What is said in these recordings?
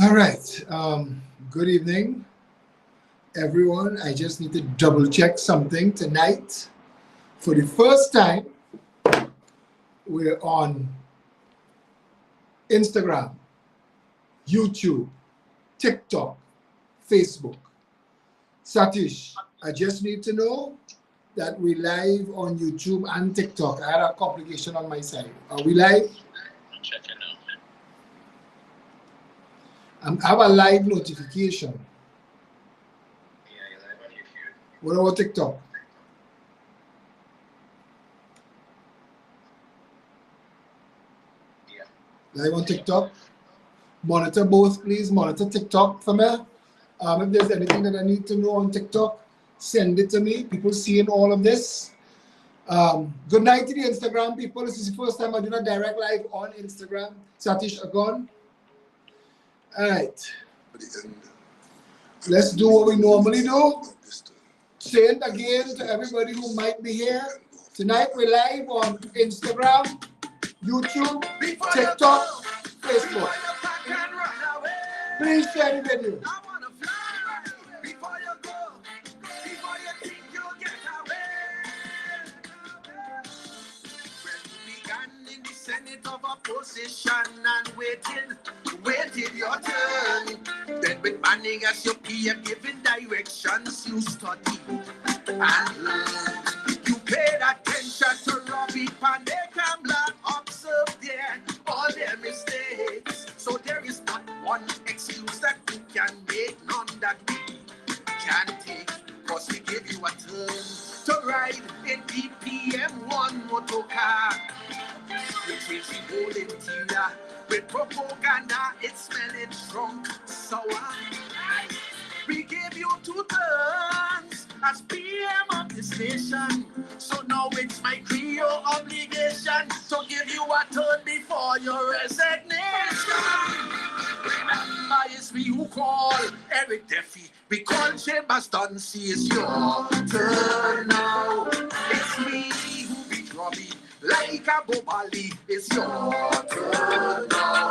All right. Good evening, everyone. I just need to double check something tonight. For the first time, we're on Instagram, YouTube, TikTok, Facebook. Satish, I just need to know that we're live on YouTube and TikTok. I had a complication on my side. Are we live? I'm checking now. I have a live notification. Yeah, you're live on YouTube. What about TikTok? Yeah. Live on TikTok. Monitor both, please. Monitor TikTok for me. If there's anything that I need to know on TikTok, send it to me. People seeing all of this. Good night to the Instagram people. This is the first time I do a direct live on Instagram. Satish Agon. All right. Let's do what we normally do. Say it again to everybody who might be here. Tonight we're live on Instagram, YouTube, TikTok, Facebook. Please share the video. Senate of opposition and waited your turn. Then with manning as your peer giving directions, you study and learn. You paid attention to Robbie Pandey observe all their mistakes. So there is not one excuse that you can make, none that we can take. Cause we give you a turn to ride in DPM1 motor car. We change the whole interior with propaganda, it's smelling drunk, sour. We gave you 2 turns as PM of this nation. So now it's my Creole obligation to give you a turn before your resignation. Remember, it's we who call Eric Duffy. We call Chambers Duncy. It's your turn now. It's me who beat Robbie. Like a bobali, it's your turn now.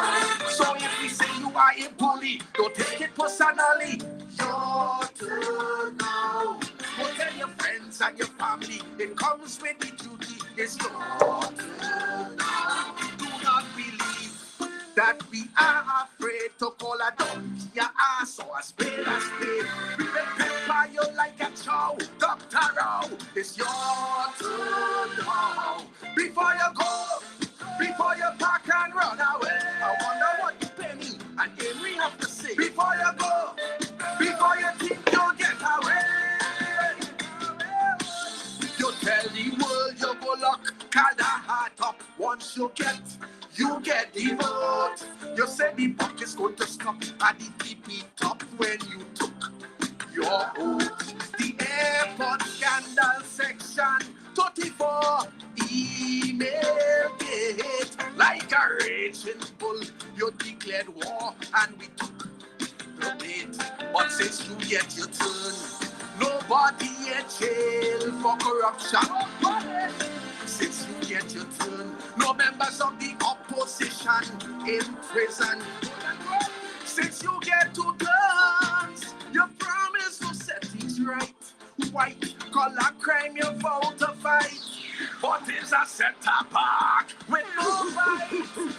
So if we say you are a bully, don't take it personally. Your turn now. Go tell your friends and your family, it comes with the duty. It's your turn now. Do not believe that we are afraid to call a donkey your ass or a spade a spade. We will pepper you like a chow, Dr. Row. It's your turn now. Before you go, before you pack and run away, I wonder what you pay me and then we have to say. Before you go, before you think you'll get away, you tell the world you go lock Kada heart up. Once you get the vote. You said the buck is going to stop at the PP top when you took your oath. The airport scandal section 34 email gate. Like a raging bull, you declared war and we took the bait. But since you get your turn, nobody in jail for corruption. Since you get your turn, no members of the opposition in prison. Since you get 2 turns, you promise to set things right. White collar crime you vow to fight, but it's a set apart with no fight.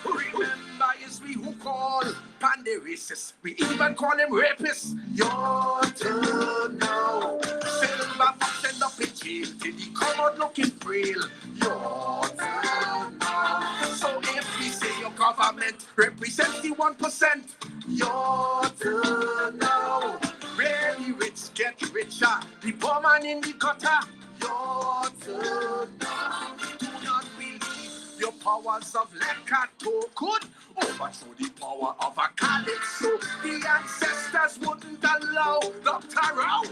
Remember, it's we who call Pandey racist. We even call him rapists. Your turn now. Silver fox end up in jail till he come out looking frail. Your turn now. So if we say your government represents the 1%, your turn now. Really rich get richer, the poor man in the gutter. Your turn now. Do not believe your powers of Lekato could overthrow the power of a Calypso. The ancestors wouldn't allow Dr. Row.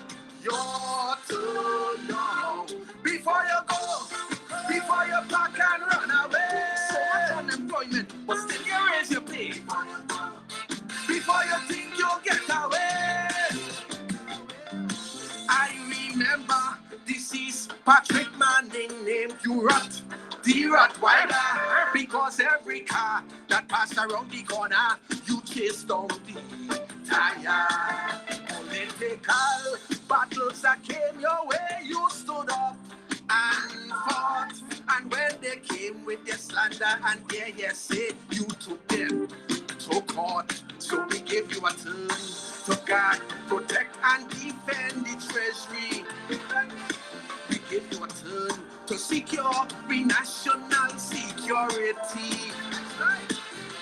Your turn now. Before you go, before you pack and run away. So much unemployment, but still you raise your pay. Before you think you'll get away. I remember deceased Patrick Manning named you rot. the Rottweiler, because every car that passed around the corner, you chased down the tire. Political battles that came your way, you stood up and fought. And when they came with their slander and their hearsay, you took them to court. So we gave you a turn to guard, protect, and defend the treasury. We give you a turn to secure the national security.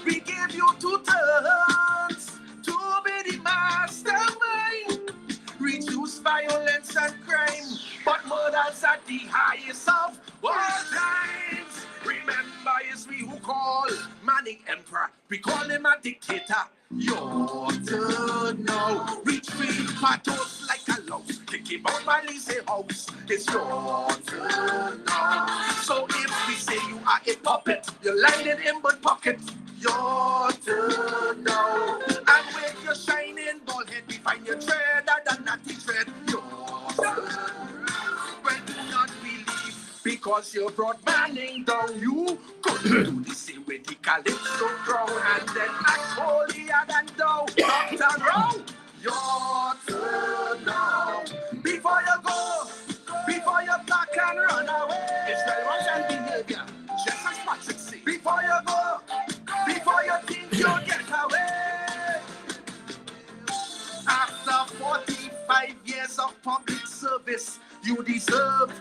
We give you 2 turns to be the mastermind. Reduce violence and crime, but murders at the highest of all times. Remember, it's we who call Manning Emperor. We call him a dictator. Your turn now. Retreat patos like a louse. Kick him out my lazy house. It's your turn now. So if we say you are a puppet, you're lying in but pocket. Your turn now. And with your shining bald head, we find your tread and natty tread. Your turn. When do not believe, because you brought Manning down, you could do the same with the Calypso crown and then act holier than thou. Dr. Rowe, your turn now. Before you go, before you back and run away. It's very Russian behavior, just as Patrick said. Before you go, before you think you'll get away. After 45 years of public service, you deserve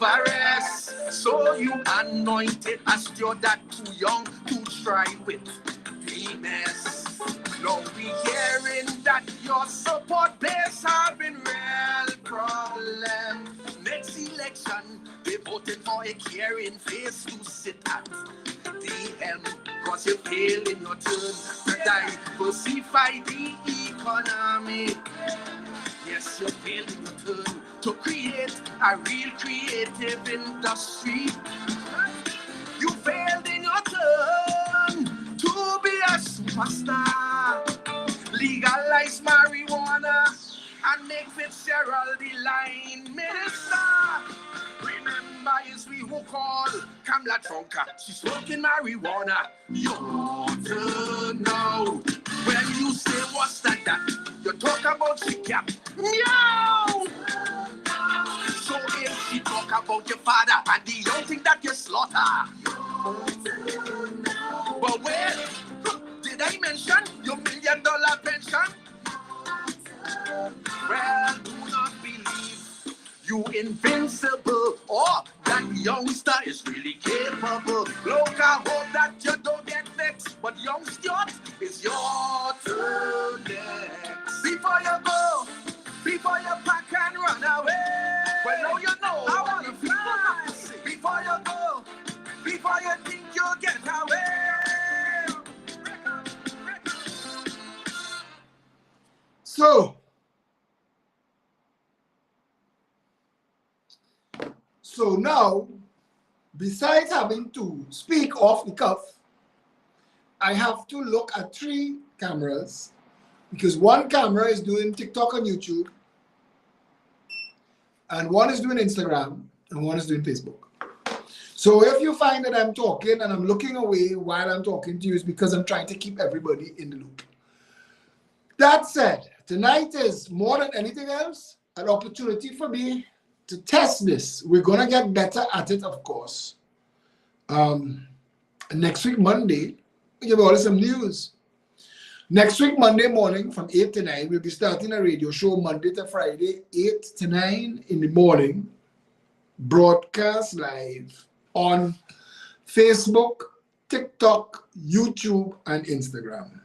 arrest. So you anointed as you're that too young to try with the mess. Now we hearing that your support base having real problem. Next election, they voted for a caring face to sit at the helm. Cause you fail in your turn to diversify the economy. Yes, you failed in your turn to create a real creative industry. You failed in your turn to be a superstar. Legalize marijuana and make Fitzgerald the line minister. Remember, it's we who call Kamala Trunka. She's smoking marijuana. Your turn now. When you say what's that? You talk about she cap. Meow. So if she talk about your father and the young thing that you slaughter. But where did I mention your $1 million pension? Well, do not believe you invincible or that youngster is really capable. Look, I hope that you don't get vexed, but young Stuart, it's your turn next. Before you go, before you pack and run away. Well, now you know I want to fly. Before you go, before you think you'll get away. So now, besides having to speak off the cuff, I have to look at 3 cameras because one camera is doing TikTok and YouTube, and one is doing Instagram, and one is doing Facebook. So if you find that I'm talking and I'm looking away while I'm talking to you, it's because I'm trying to keep everybody in the loop. That said, tonight is more than anything else an opportunity for me to test this. We're going to get better at it, of course. Next week, Monday, we'll give all some news. Next week, Monday morning from 8 to 9, we'll be starting a radio show Monday to Friday, 8 to 9 in the morning, broadcast live on Facebook, TikTok, YouTube, and Instagram.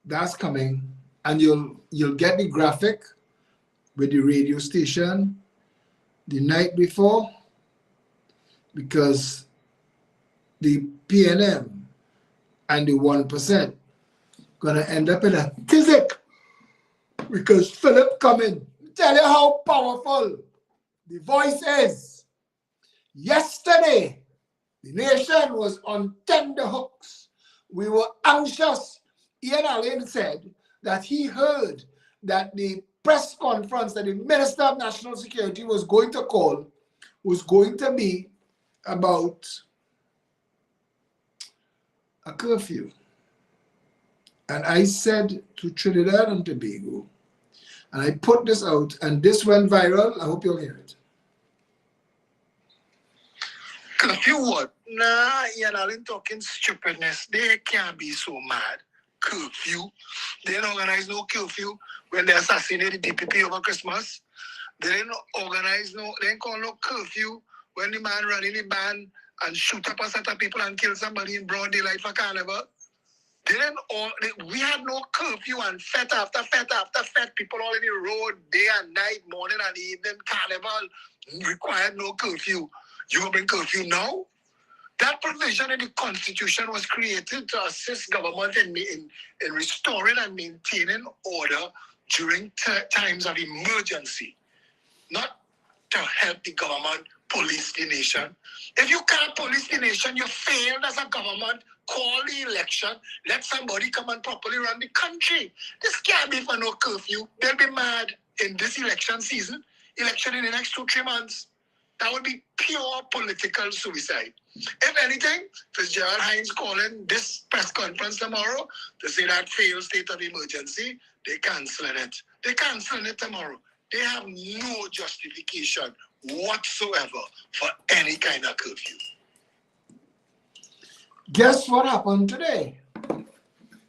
That's coming, and you'll get the graphic with the radio station the night before, because the PNM and the 1% gonna end up in a tizzy because Phillip coming. Tell you how powerful the voice is. Yesterday, the nation was on tender hooks. We were anxious. Ian Allen said that he heard that the press conference that the Minister of National Security was going to call was going to be about a curfew. And I said to Trinidad and Tobago, and I put this out, and this went viral. I hope you'll hear it. Curfew what? Nah, you're not talking stupidness. They can't be so mad. Curfew. They didn't organize no curfew when they assassinated the DPP over Christmas. They didn't organize no, they didn't call no curfew when the man ran in the van and shoot up a set of people and kill somebody in broad daylight for carnival. They didn't we had no curfew, and fete after fete after fete, people all in the road, day and night, morning and evening, carnival required no curfew. You will bring curfew now? That provision in the Constitution was created to assist government in restoring and maintaining order during times of emergency, not to help the government police the nation. If you can't police the nation, you failed as a government. Call the election, let somebody come and properly run the country. This can't be for no curfew. They'll be mad in this election season, election in the next 2-3 months. That would be pure political suicide. If anything, Fitzgerald Hines calling this press conference tomorrow to say that failed state of emergency, they're canceling it. They're canceling it tomorrow. They have no justification whatsoever for any kind of curfew. Guess what happened today?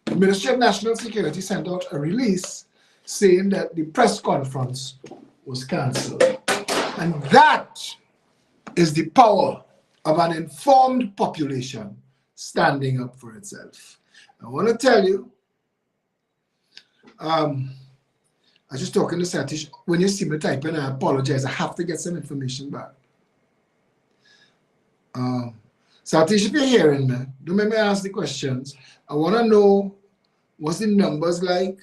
The Ministry of National Security sent out a release saying that the press conference was cancelled. And that is the power of an informed population standing up for itself. I want to tell you, I was just talking to Satish. When you see me typing, I apologize. I have to get some information back. Satish, if you're hearing me, don't make me ask the questions. I want to know what's the numbers like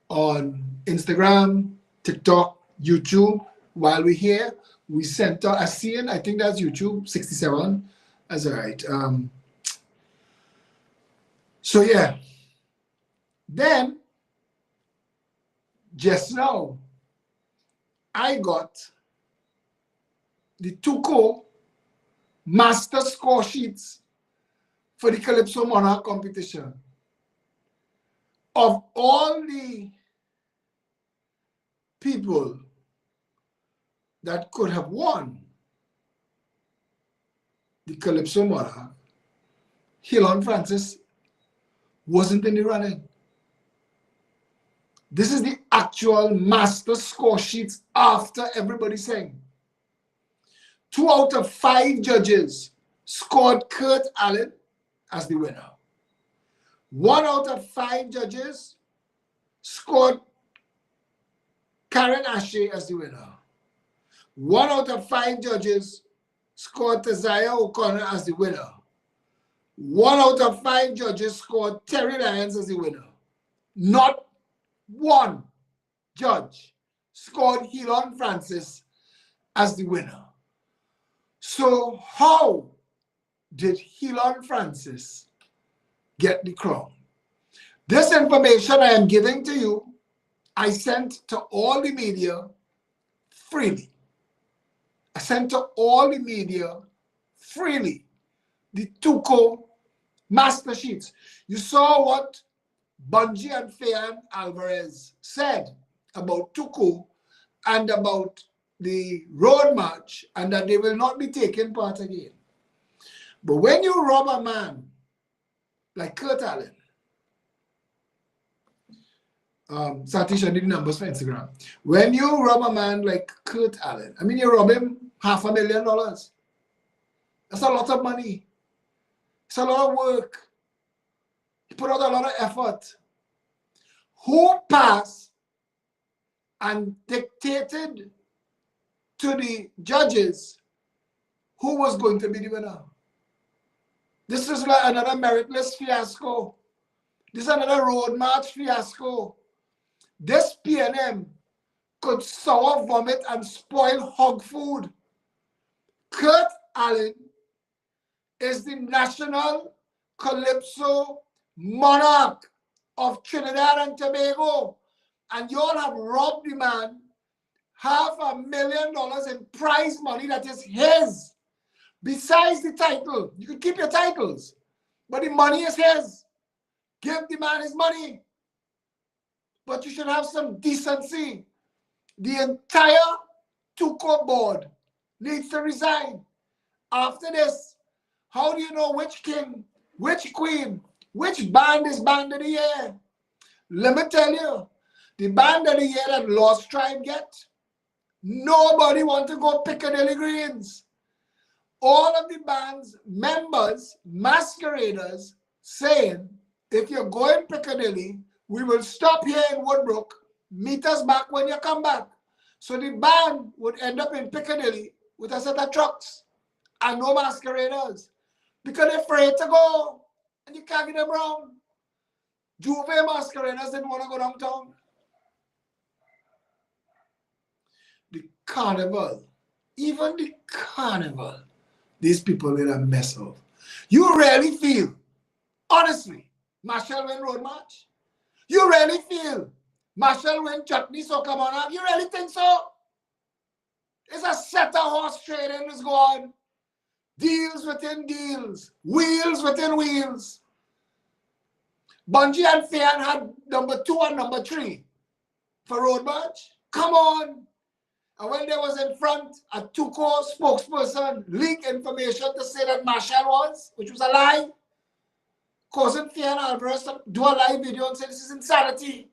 on Instagram, TikTok, YouTube. While we're here, we sent out, I see it, I think that's YouTube, 67. That's all right. So yeah. Then, just now, I got the Tuco master score sheets for the Calypso Monarch competition. Of all the people that could have won the Calypso Monarch, Hilon Francis wasn't in the running. This is the actual master score sheets after everybody sang. 2 out of 5 judges scored Kurt Allen as the winner. 1 out of 5 judges scored Karen Ashe as the winner. 1 out of 5 judges scored Tazaya O'Connor as the winner. 1 out of 5 judges scored Terry Lyons as the winner. Not one judge scored Hilon Francis as the winner. So how did Hilon Francis get the crown? This information I am giving to you, I sent to all the media freely. I sent to all the media freely the Tuco master sheets. You saw what Bungie and Fayan Alvarez said about Tuco and about the road march, and that they will not be taking part again. But when you rob a man like Kurt Allen, Satish, I need numbers for Instagram. When you rob a man like Kurt Allen, I mean, you rob him $500,000. That's a lot of money. It's a lot of work. He put out a lot of effort. Who passed and dictated to the judges who was going to be the winner? This is like another meritless fiasco. This is another road march fiasco. This PNM could sour vomit and spoil hog food. Kurt Allen is the national Calypso monarch of Trinidad and Tobago. and you all have robbed the man $500,000 in prize money that is his. Besides the title, you can keep your titles, but the money is his. Give the man his money. But you should have some decency. The entire Tuco board needs to resign. After this, how do you know which king, which queen, which band is band of the year? Let me tell you, the band of the year that Lost Tribe get, nobody want to go Piccadilly Greens. All of the band's members, masqueraders, saying, if you're going Piccadilly, we will stop here in Woodbrook, meet us back when you come back. So the band would end up in Piccadilly with a set of trucks and no masqueraders because they're afraid to go and you can't get them around. Juve masqueraders didn't want to go downtown. The carnival, even the carnival, these people will a mess of. You really feel, honestly, Marshall win Road March? You really feel Marshall win Chutney Soca Monarch? You really think so? It's a set of horse trading that's going. Deals within deals. Wheels within wheels. Bungie and Fian had number 2 and number 3 for Road March. Come on. And when they was in front, a Tuco spokesperson leaked information to say that Marshall was, which was a lie. Causing Fian Alvarez to do a live video and say this is insanity.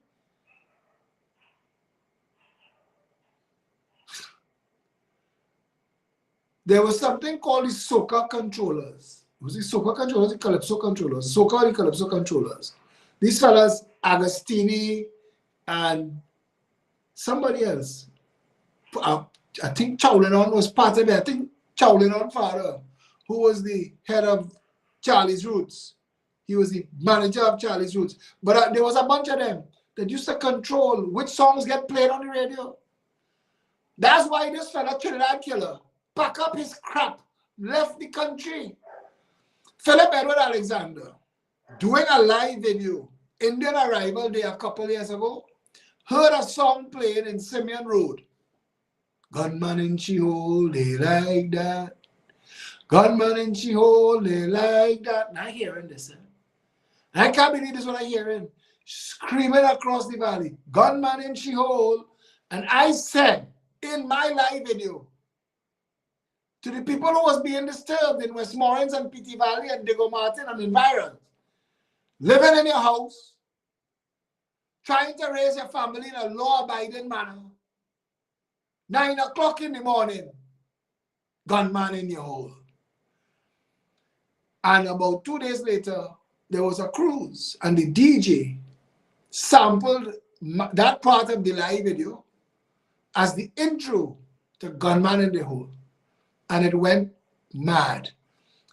There was something called the Soca controllers. Was it Soca controllers or the Calypso controllers? Soca or the Calypso controllers. These fellas, Agostini and somebody else. I think Chowlinon was part of it. I think Chowlinon father, who was the head of Charlie's Roots. He was the manager of Charlie's Roots. But there was a bunch of them that used to control which songs get played on the radio. That's why this fella, Trinidad Killer, pack up his crap, left the country. Phillip Edward Alexander, doing a live video, Indian Arrival Day a couple years ago, heard a song played in Simeon Road. Gunman in She-Hole, they like that. Gunman in She-Hole, they like that. Now hearing this, I can't believe this is what I'm hearing. Screaming across the valley. Gunman in She-Hole. And I said in my live video to the people who was being disturbed in Westmoreland and Petite Valley and Diego Martin and environs, living in your house, trying to raise your family in a law-abiding manner, 9 o'clock in the morning, gunman in your hole. And about 2 days later, there was a cruise and the DJ sampled that part of the live video as the intro to Gunman in the Hole. And it went mad.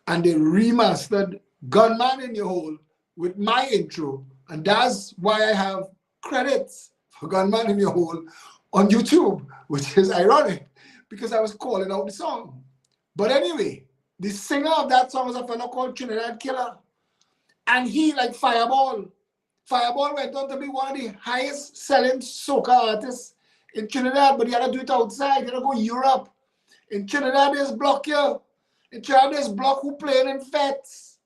And they remastered Gunman in the Hole with my intro. And that's why I have credits for Gunman in the Hole on YouTube, which is ironic because I was calling out the song. But anyway, the singer of that song was a fellow called Trinidad Killer. And he, like Fireball went on to be one of the highest selling soca artists in Trinidad, but he had to do it outside. He had to go Europe. In Trinidad, there's Block here. In Trinidad, there's Block who playing in fets.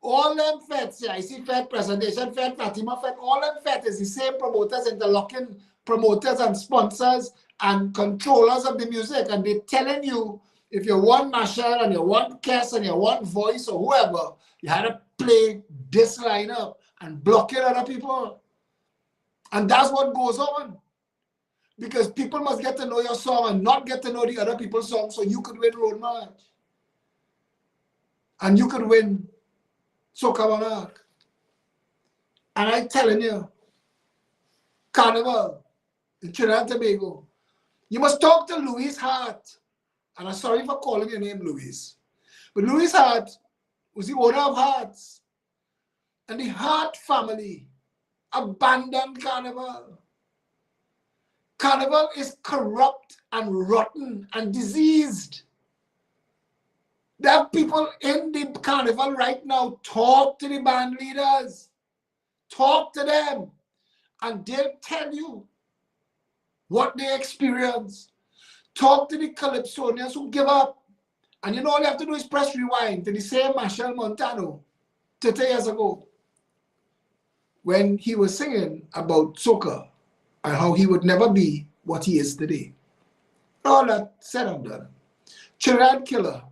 All them fets, yeah, I see Fet, Presentation Fet, Fatima Fet, all them fets is the same promoters, interlocking promoters and sponsors and controllers of the music. And they're telling you, if you want Marshall and you want Cass and you want Voice or whoever, you had to play this lineup and block other people. And that's what goes on. Because people must get to know your song and not get to know the other people's songs so you could win Road March. And you could win Soca Monarch. And I'm telling you, Carnival in Trinidad and Tobago, you must talk to Louise Hart. And I'm sorry for calling your name Louise. But Louise Hart was the owner of Hearts. And the Hart family abandoned Carnival. Carnival is corrupt and rotten and diseased. There are people in the Carnival right now. Talk to the band leaders. Talk to them. And they'll tell you what they experience. Talk to the Calypsonians who give up. And you know all you have to do is press rewind to the same Marshall Montano 30 years ago when he was singing about soca and how he would never be what he is today. All that said and done. Trinidad Killer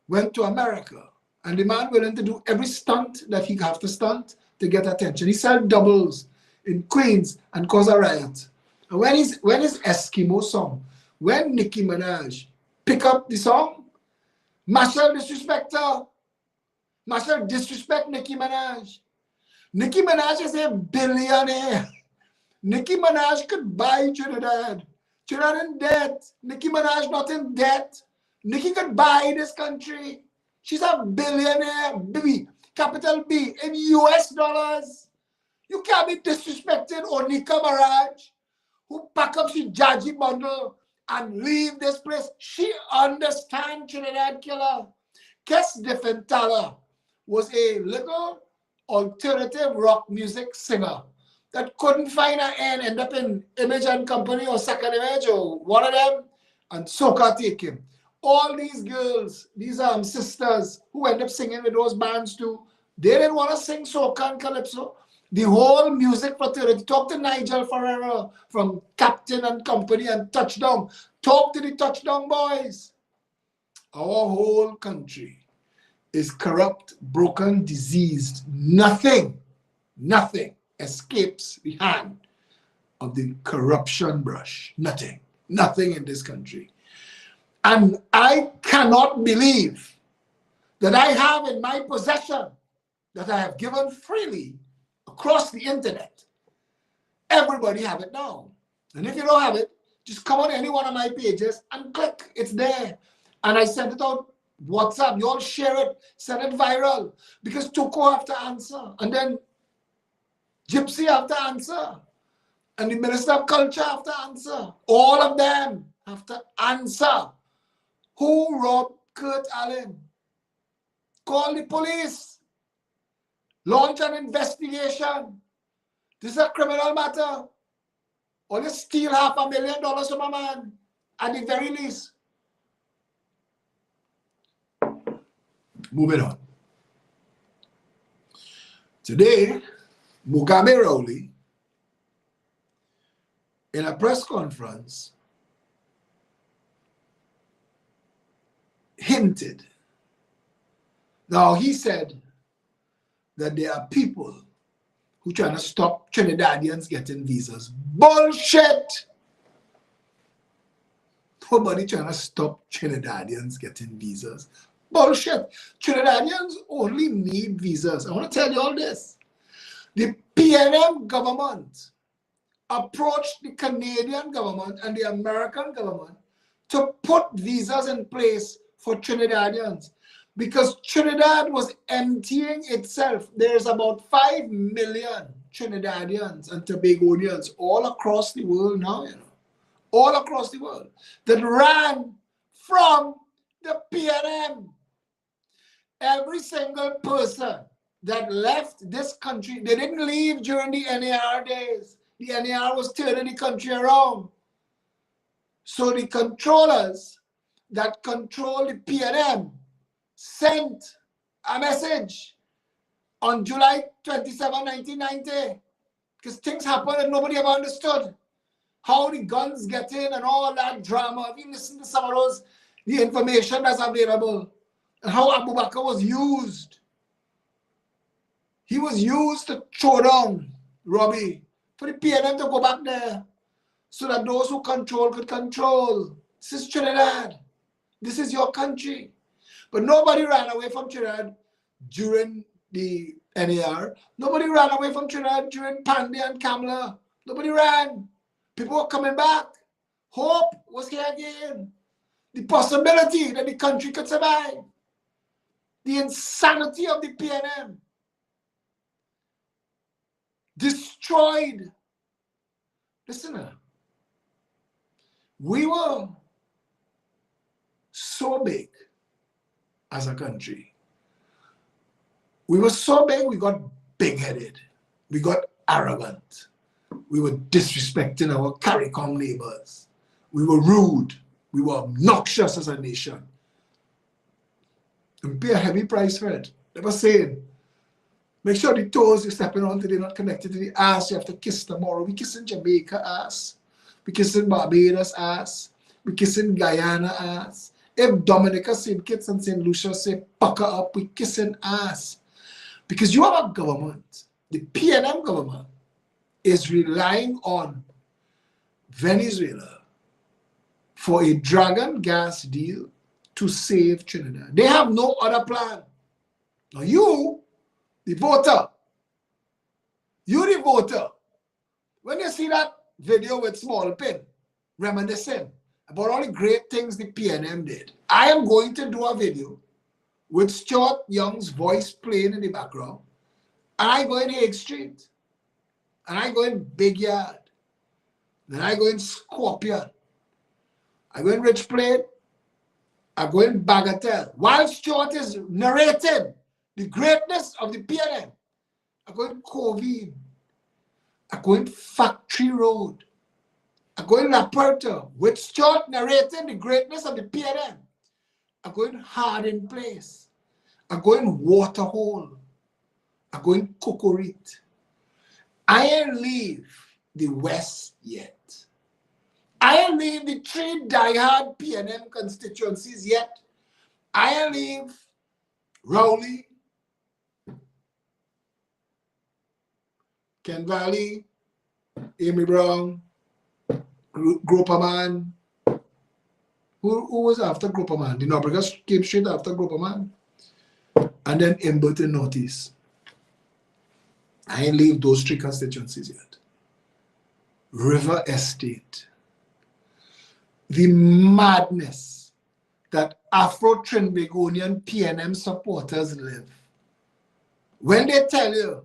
went to America and the man willing to do every stunt that he have to stunt to get attention. He sold doubles in Queens and cause a riot. And when his Eskimo song, when Nicki Minaj pick up the song, Marshall disrespect her. Marshall disrespect Nicki Minaj. Nicki Minaj is a billionaire. Nicki Minaj could buy Trinidad. Trinidad in debt. Nicki Minaj not in debt. Nicki could buy this country. She's a billionaire, B, capital B, in US dollars. You can't be disrespecting Onika Maraj, who pack up she Jaji bundle and leave this place. She understands Trinidad Killer. Kes Defentala was a little alternative rock music singer that couldn't find an end, end up in Image and Company or Second Image or one of them, and soca take him. All these girls, these sisters who end up singing with those bands too, they didn't want to sing soca and calypso. The whole music fraternity. Talk to Nigel Ferreira from Captain and Company and Touchdown. Talk to the Touchdown boys. Our whole country is corrupt, broken, diseased. Nothing escapes the hand of the corruption brush. Nothing in this country. And I cannot believe that I have in my possession, that I have given freely across the internet. Everybody have it now. And if you don't have it, just come on any one of my pages and click. It's there. And I sent it out WhatsApp. You all share it, send it viral. Because Tuko have to answer. And then Gypsy have to answer. And the Minister of Culture have to answer. All of them have to answer. Who robbed Kurt Allen? Call the police. Launch an investigation. This is a criminal matter. Or you steal $500,000 from a man at the very least. Moving on. Today, Mugabe Rowley, in a press conference, hinted. Now, he said that there are people who trying to stop Trinidadians getting visas. Bullshit! Nobody trying to stop Trinidadians getting visas. Bullshit! Trinidadians only need visas. I want to tell you all this. The PNM government approached the Canadian government and the American government to put visas in place for Trinidadians because Trinidad was emptying itself. There's about 5 million Trinidadians and Tobagonians all across the world now, all across the world that ran from the PNM. Every single person that left this country, they didn't leave during the NAR days. The NAR was turning the country around. So the controllers that control the PNM sent a message on July 27, 1990, because things happened and nobody ever understood how the guns get in and all that drama. If you listen to some of those, the information that's available, and how Abu Bakr was used. He was used to throw down Robbie for the PNM to go back there so that those who control could control. This is Trinidad. This is your country. But nobody ran away from Trinidad during the NAR. Nobody ran away from Trinidad during Pandy and Kamla. Nobody ran. People were coming back. Hope was here again. The possibility that the country could survive. The insanity of the PNM. Destroyed. Listen, we were so big as a country. We were so big, we got big-headed. We got arrogant. We were disrespecting our CARICOM neighbors. We were rude. We were obnoxious as a nation. And pay a heavy price for it. They were saying, make sure the toes you're stepping on today not connected to the ass you have to kiss tomorrow. We kissing Jamaica ass. We kissing Barbados ass. We kissing Guyana ass. If Dominica, St. Kitts and St. Lucia say pucker up, we kissing ass. Because you have a government, the PNM government, is relying on Venezuela for a dragon gas deal to save Trinidad. They have no other plan. Now you, the voter, when you see that video with Small Pin reminiscing about all the great things the PNM did, I am going to do a video with Stuart Young's voice playing in the background, and I go in Hague Street, and I go in Big Yard, then I go in Scorpion, I go in Rich Plate, I go in Bagatelle. While Stuart is narrating the greatness of the PNM, I go in Covine, I go in Factory Road, I go in La Puerta, with Stuart narrating the greatness of the PNM. I go in Harding Place, I go in Waterhole, I go in Cocorit. I ain't leave the West yet. I ain't leave the 3 diehard PNM constituencies yet. I ain't leave Rowley, Ken Valley, Amy Brown, Groperman. Who was after Groperman? The Nobrega came straight after Groperman. And then Emberton Northeast. I ain't leave those 3 constituencies yet. River Estate. The madness that Afro-Trinbagonian PNM supporters live. When they tell you,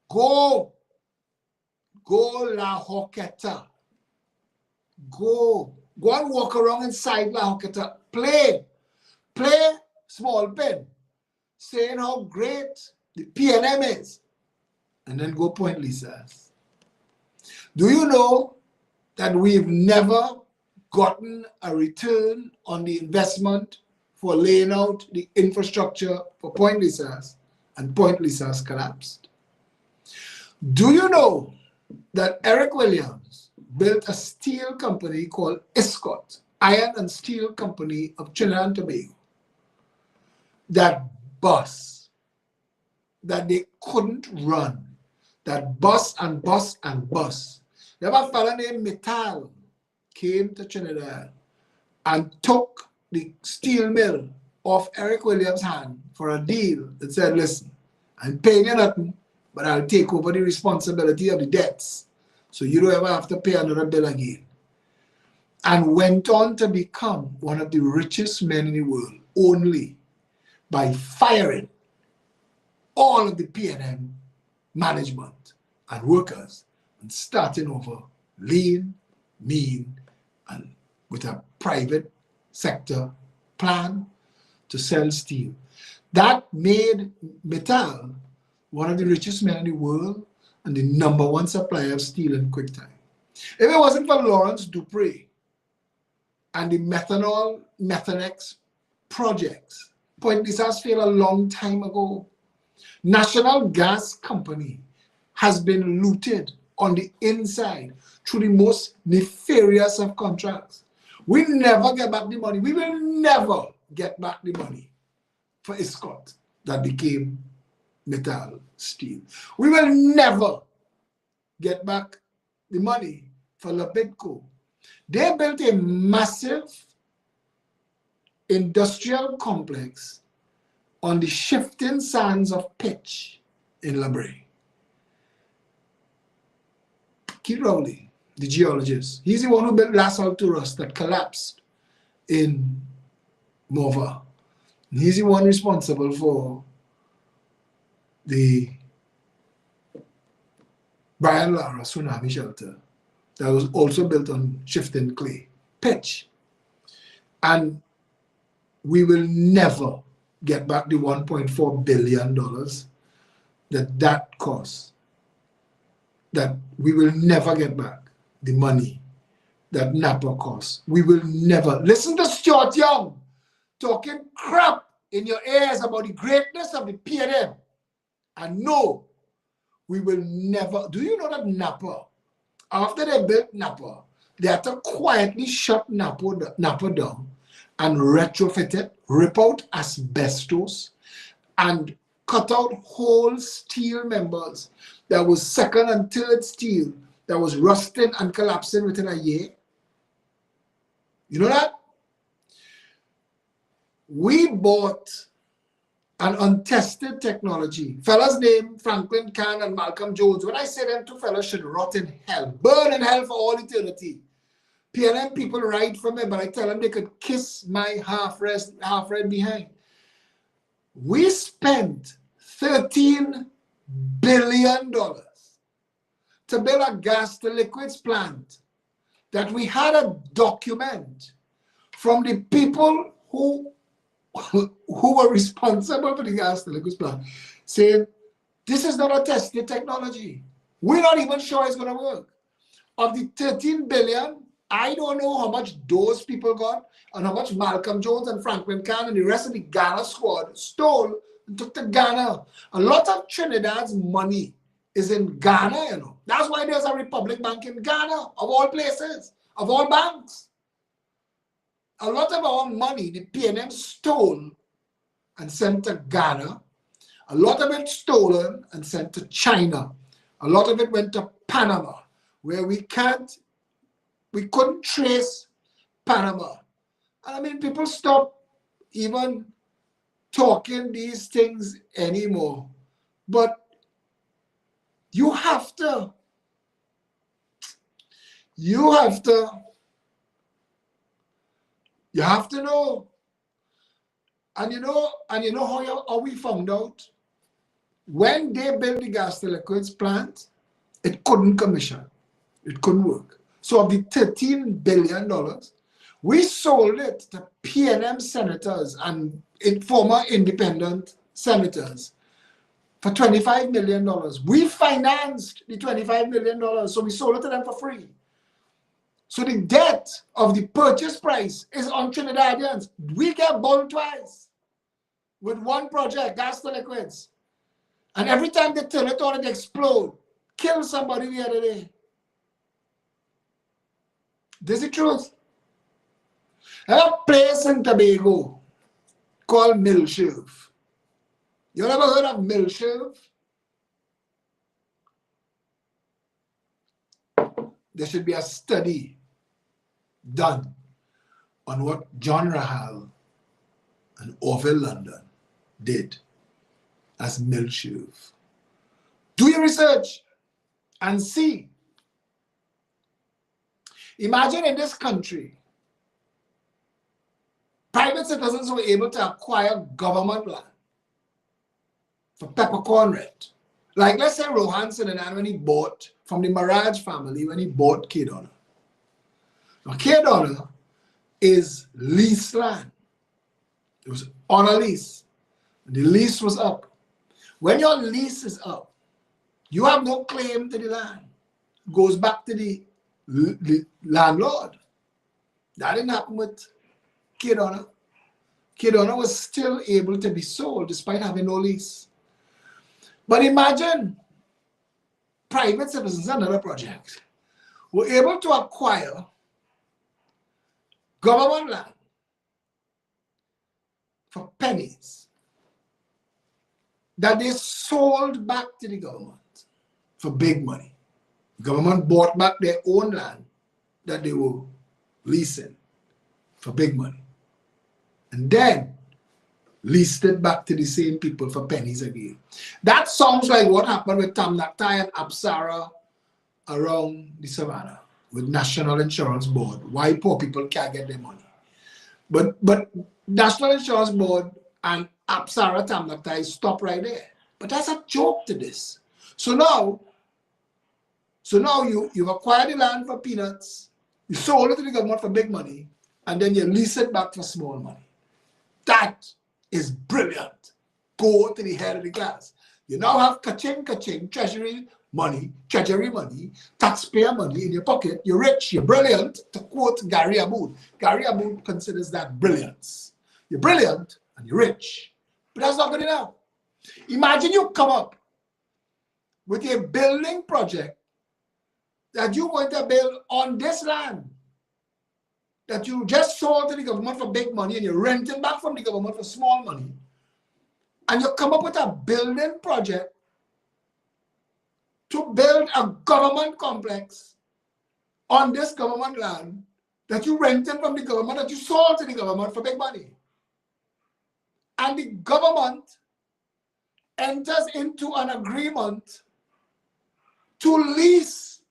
go La Hoqueta, go and walk around inside La Hoqueta, play Small Pen, saying how great the PNM is, and then go Point Lisas. Do you know that we've never gotten a return on the investment for laying out the infrastructure for Point Lisas, and Point Lisas collapsed? Do you know that Eric Williams built a steel company called ISCOT, Iron and Steel Company of Trinidad and Tobago, that bus that they couldn't run, that bus and bus and bus. There was a fellow named Mittal came to Trinidad and took the steel mill off Eric Williams' hand for a deal that said, listen, I'm paying you nothing, but I'll take over the responsibility of the debts, so you don't ever have to pay another bill again. And went on to become one of the richest men in the world, only by firing all of the PNM management and workers and starting over lean, mean, and with a private sector plan to sell steel. That made Mittal one of the richest men in the world and the #1 supplier of steel in quick time. If it wasn't for Lawrence Dupree and the methanol, Methanex projects, Point Lisas failed a long time ago. National Gas Company has been looted on the inside through the most nefarious of contracts. We never get back the money. We will never get back the money for ISCOT that became Metal Steel. We will never get back the money for Labidco. They built a massive industrial complex on the shifting sands of pitch in Labray. Keith Rowley, the geologist, he's the one who built Las Alturas that collapsed in Mova. He's the one responsible for the Brian Lara tsunami shelter that was also built on shifting clay, pitch. And we will never get back the $1.4 billion that cost. that we will never get back the money that Napa costs. We will never. Listen to Stuart Young talking crap in your ears about the greatness of the PNM. And no, we will never. Do you know that Napa, after they built Napa, they had to quietly shut Napa down and retrofit it, rip out asbestos, and cut out whole steel members that was second and third steel that was rusting and collapsing within a year? You know that? We bought an untested technology. Fellas named Franklin Kahn and Malcolm Jones. When I say them two fellas should rot in hell, burn in hell for all eternity. PNM people write for me, but I tell them they could kiss my half-red behind. We spent $13 billion to build a gas to liquids plant that we had a document from the people who were responsible for the gas to liquids plant saying this is not a tested technology. We're not even sure it's going to work. Of the 13 billion, I don't know how much those people got and how much Malcolm Jones and Franklin Kahn and the rest of the Ghana squad stole and took to Ghana. A lot of Trinidad's money is in Ghana, you know. That's why there's a Republic Bank in Ghana, of all places, of all banks. A lot of our money, the PNM stole and sent to Ghana. A lot of it stolen and sent to China. A lot of it went to Panama, where we couldn't trace Panama. And I mean, people stop even talking these things anymore. But you have to know. And you know how we found out? When they built the gas to liquids plant, it couldn't commission. It couldn't work. So of the $13 billion, we sold it to PNM senators and former independent senators for $25 million. We financed the $25 million, so we sold it to them for free. So the debt of the purchase price is on Trinidadians. We get burned twice with one project, gas to liquids. And every time they turn it on, it explodes. Kill somebody the other day. This is the truth. There's a place in Tobago called Milshirv. You ever heard of Milshirv? There should be a study done on what John Rahal and Orville London did as Milshirv. Do your research and see. Imagine in this country, private citizens were able to acquire government land for peppercorn rent. Like, let's say Rohan Sinanan, when he bought from the Maraj family, when he bought Kedona. Now, Kedona is leased land. It was on a lease. The lease was up. When your lease is up, you have no claim to the land. It goes back to the landlord. That didn't happen with Kedona. Kedona was still able to be sold despite having no lease. But imagine private citizens, another project, were able to acquire government land for pennies that they sold back to the government for big money. The government bought back their own land that they were leasing for big money. And then leased it back to the same people for pennies again. That sounds like what happened with Tamnaktai and Apsara around the savannah with National Insurance Board. Why poor people can't get their money. But National Insurance Board and Apsara Tamnaktai stop right there. But that's a joke to this. So now you've acquired the land for peanuts, you sold it to the government for big money, and then you lease it back for small money. That is brilliant. Go to the head of the class. You now have ka-ching, Treasury money, treasury money, taxpayer money in your pocket. You're rich, you're brilliant, to quote Gary Aboud. Gary Aboud considers that brilliance. You're brilliant and you're rich. But that's not good enough. Imagine you come up with a building project that you want to build on this land that you just sold to the government for big money and you're renting back from the government for small money. And you come up with a building project to build a government complex on this government land that you rented from the government, that you sold to the government for big money. And the government enters into an agreement to lease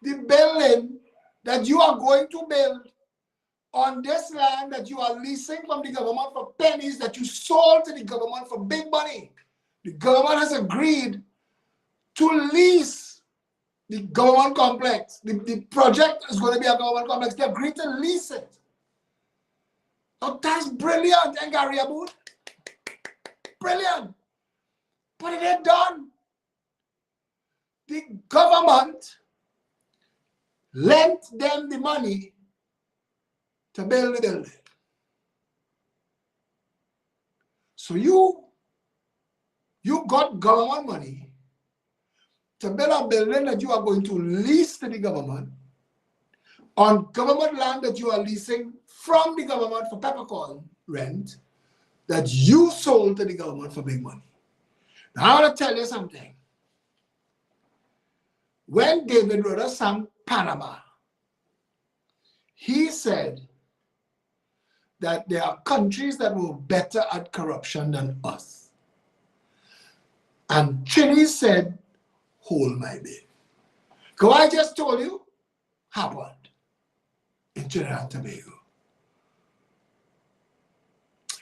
the building that you are going to build on this land that you are leasing from the government for pennies that you sold to the government for big money. The government has agreed to lease the government complex. The project is going to be a government complex. They agreed to lease it. Now that's brilliant, and Gary Aboud. Brilliant. But it ain't done. The government lent them the money to build the building. So you got government money to build a building that you are going to lease to the government on government land that you are leasing from the government for peppercorn rent that you sold to the government for big money. Now I want to tell you something. When David Rhoda sang Panama, he said that there are countries that were better at corruption than us. And Trini said, hold my babe. Because I just told you, happened in Trinidad and Tobago.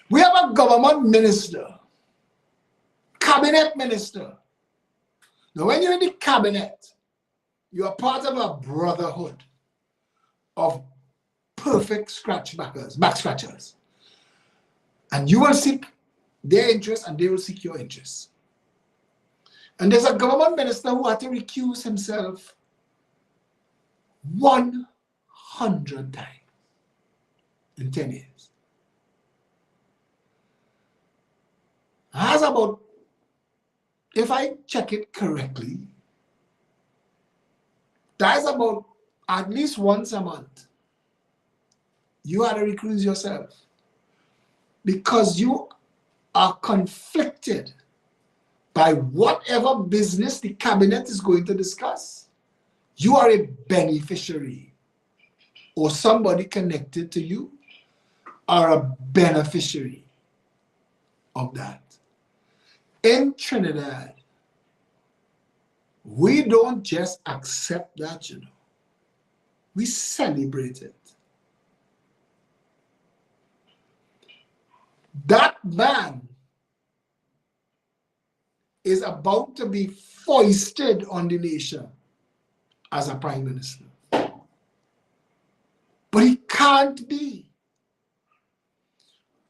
We have a government minister, cabinet minister. Now when you're in the cabinet, you are part of a brotherhood of perfect back scratchers. And you will seek their interests and they will seek your interests. And there's a government minister who had to recuse himself 100 times in 10 years. Has about, if I check it correctly, that's about at least once a month. You had to recuse yourself because you are conflicted by whatever business the cabinet is going to discuss. You are a beneficiary, or somebody connected to you are a beneficiary of that. In Trinidad, we don't just accept that, you know. We celebrate it. That man is about to be foisted on the nation as a prime minister. But he can't be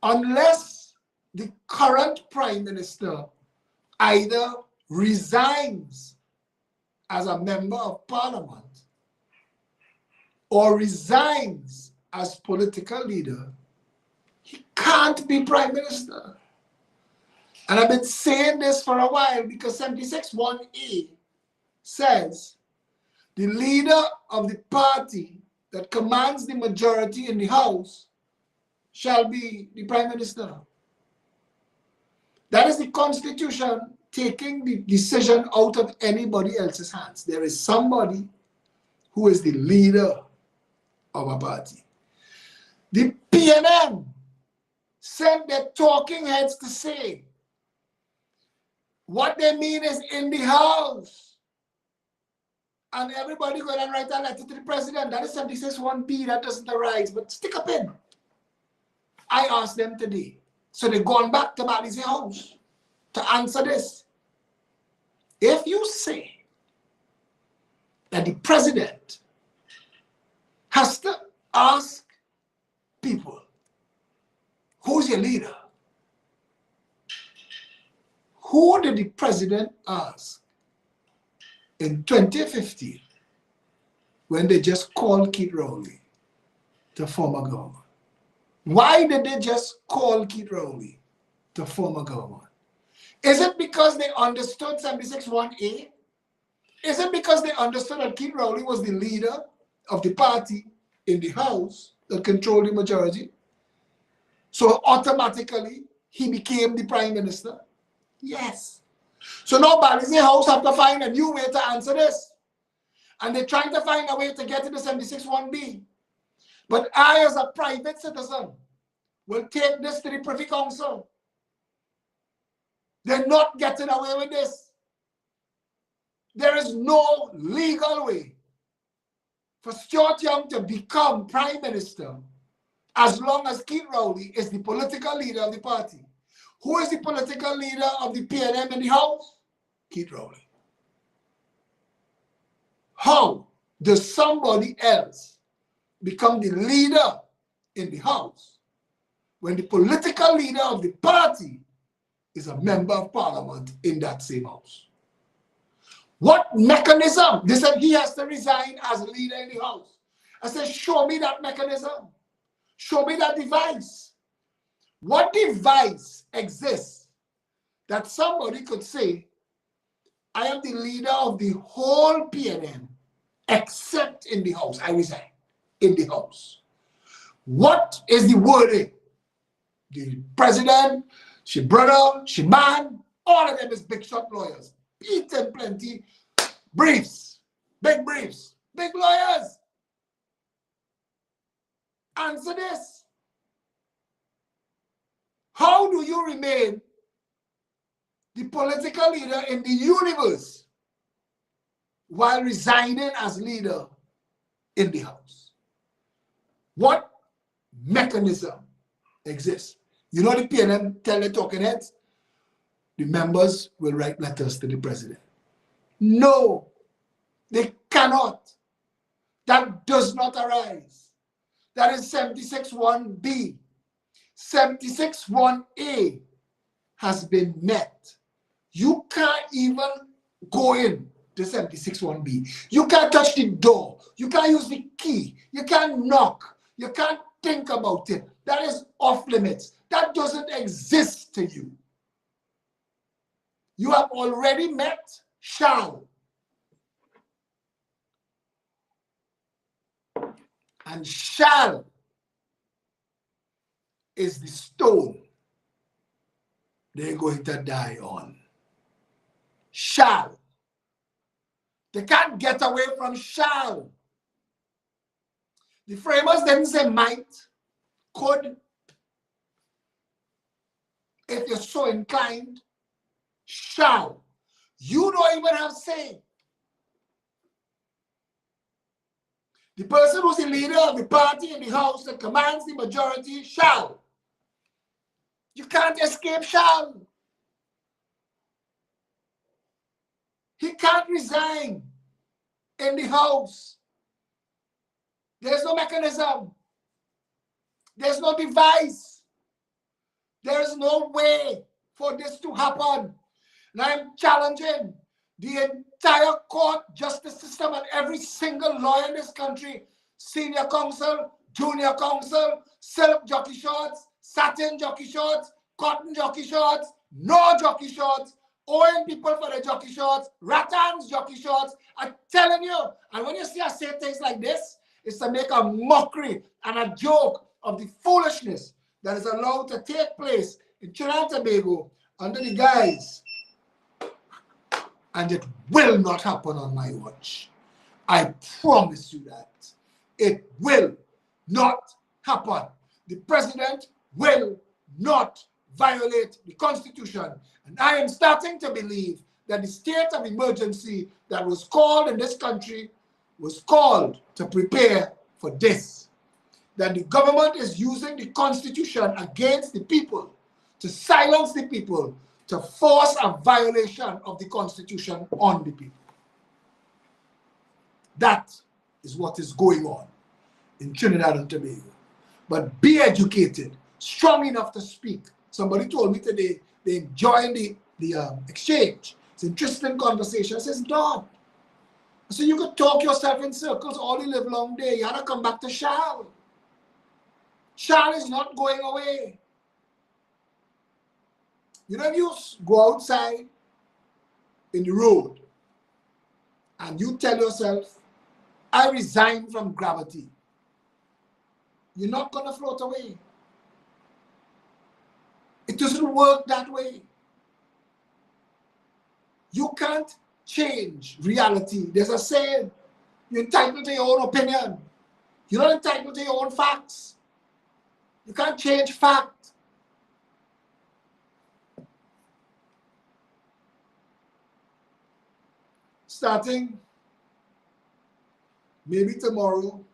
unless the current prime minister either resigns as a member of parliament or resigns as political leader. He can't be prime minister. And I've been saying this for a while because 76(1)(a) says the leader of the party that commands the majority in the House shall be the prime minister. That is the Constitution taking the decision out of anybody else's hands. There is somebody who is the leader of a party. The PNM sent their talking heads to say what they mean is in the House. And everybody go and write a letter to the president. That is 76(1)(b), that doesn't arise, but stick a pin. I asked them today. So they've gone back to Bali's house to answer this. If you say that the president has to ask people, who's your leader? Who did the president ask in 2015, when they just called Keith Rowley to form a government. Why did they just call Keith Rowley to form a government? Is it because they understood 76(1)(a)? Is it because they understood that Keith Rowley was the leader of the party in the House that controlled the majority? So automatically, he became the Prime Minister? Yes. So now Balize House have to find a new way to answer this. And they're trying to find a way to get into 76(1)(b). But I, as a private citizen, will take this to the Privy Council. They're not getting away with this. There is no legal way for Stuart Young to become Prime Minister as long as Keith Rowley is the political leader of the party. Who is the political leader of the PNM in the House? Keith Rowley. How does somebody else become the leader in the House when the political leader of the party is a member of parliament in that same House? What mechanism? They said he has to resign as leader in the House. I said, show me that mechanism. Show me that device. What device exists that somebody could say, I am the leader of the whole PNM, except in the House. I resign in the House. What is the wording? The president, she brother, she man, all of them is big shot lawyers. Beat them plenty. Briefs, big lawyers. Answer this. How do you remain the political leader in the universe while resigning as leader in the House? What mechanism exists? You know the PNM tell the talking heads? The members will write letters to the president. No, they cannot. That does not arise. That is 76(1)(b). 76(1)(a) has been met. You can't even go in to 76(1)(b). You can't touch the door. You can't use the key. You can't knock. You can't think about it. That is off limits. That doesn't exist to you. You have already met shall. And shall is the stone they're going to die on. Shall. They can't get away from shall. The framers didn't say might, could, if you're so inclined. Shall. You don't even have say. The person who's the leader of the party in the House that commands the majority shall. You can't escape shall. He can't resign in the House. There's no mechanism. There's no device. There's no way for this to happen. And I'm challenging the entire court, justice system, and every single lawyer in this country, senior counsel, junior counsel, silk jockey shorts, satin jockey shorts, cotton jockey shorts, no jockey shorts, owing people for the jockey shorts, rattans jockey shorts. I'm telling you, and when you see I say things like this, it's to make a mockery and a joke of the foolishness that is allowed to take place in Trinidad and Tobago under the guise. And it will not happen on my watch. I promise you that. It will not happen. The president will not violate the Constitution. And I am starting to believe that the state of emergency that was called in this country was called to prepare for this. That the government is using the Constitution against the people, to silence the people, to force a violation of the Constitution on the people. That is what is going on in Trinidad and Tobago. But be educated, strong enough to speak. Somebody told me today they enjoyed the exchange. It's an interesting conversation. I says, no, So you could talk yourself in circles all the live long day. You had to come back to Shal. Shal is not going away. You know, if you go outside in the road and you tell yourself, I resign from gravity, you're not going to float away. It doesn't work that way. You can't change reality. There's a saying, you're entitled to your own opinion. You're not entitled to your own facts. You can't change fact. Starting maybe tomorrow,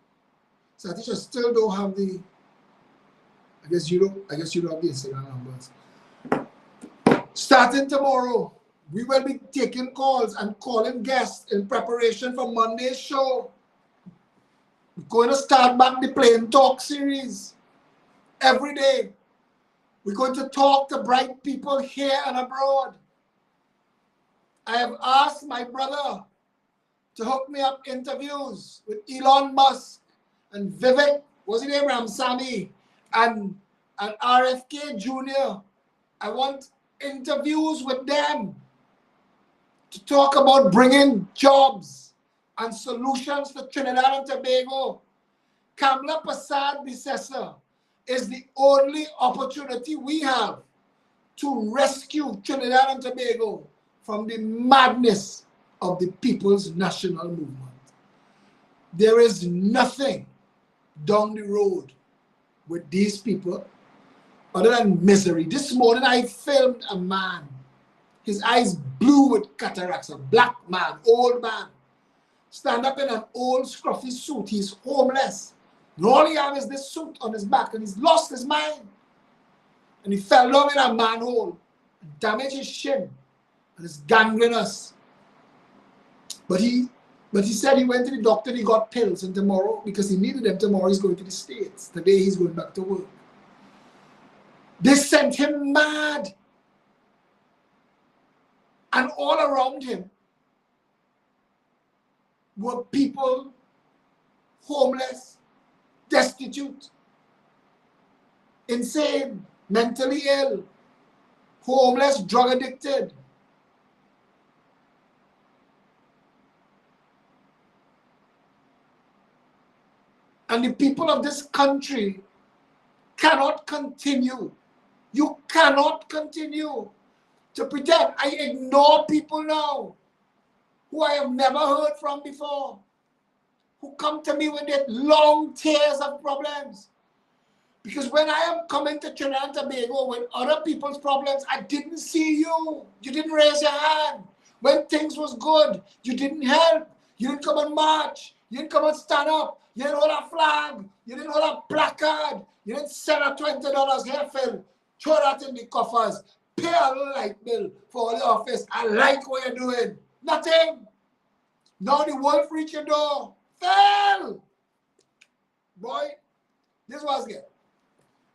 Satisha still don't have the, I guess you don't have the Instagram numbers. Starting tomorrow, we will be taking calls and calling guests in preparation for Monday's show. We're going to start back the Plain Talk series. Every day, we're going to talk to bright people here and abroad. I have asked my brother to hook me up interviews with Elon Musk and Vivek, what's his name, Ramsamy, and RFK Jr. I want interviews with them to talk about bringing jobs and solutions to Trinidad and Tobago. Kamla Prasad Bisesa is the only opportunity we have to rescue Trinidad and Tobago from the madness of the People's National Movement. There is nothing down the road with these people other than misery. This morning I filmed a man, his eyes blue with cataracts, a black man, old man, stand up in an old scruffy suit. He's homeless. And all he has is this suit on his back, and he's lost his mind. And he fell down in a manhole and damaged his shin, and it's gangrenous. But he said he went to the doctor and he got pills, and tomorrow, because he needed them, tomorrow he's going to the States. Today he's going back to work. They sent him mad. And all around him were people homeless, destitute, insane, mentally ill, homeless, drug addicted. And the people of this country cannot continue. You cannot continue to pretend. I ignore people now who I have never heard from before, who come to me with their long tiers of problems. Because when I am coming to Trinidad and Tobago with other people's problems, I didn't see you. You didn't raise your hand. When things was good, you didn't help. You didn't come and march. You didn't come and stand up. You didn't hold a flag. You didn't hold a placard. You didn't send a $20 here, Phil. Throw that in the coffers. Pay a light bill for all the office. I like what you're doing. Nothing. Now the wolf reach your door. Phil! Boy, this was good.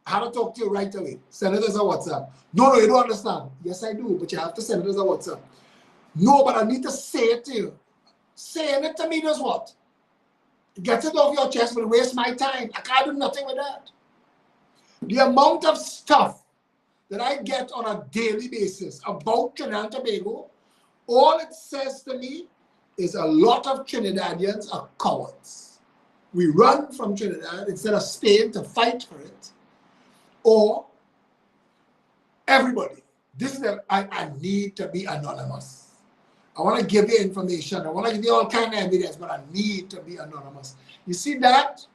I have to talk to you right away. Send it as a WhatsApp. No, you don't understand. Yes, I do, but you have to send it as a WhatsApp. No, but I need to say it to you. Saying it to me does what? Get it off your chest, but waste my time. I can't do nothing with that. The amount of stuff that I get on a daily basis about Trinidad and Tobago, all it says to me is a lot of Trinidadians are cowards. We run from Trinidad instead of staying to fight for it. Or everybody, I need to be anonymous. I want to give you information. I want to give you all kind of evidence, but I need to be anonymous. You see that?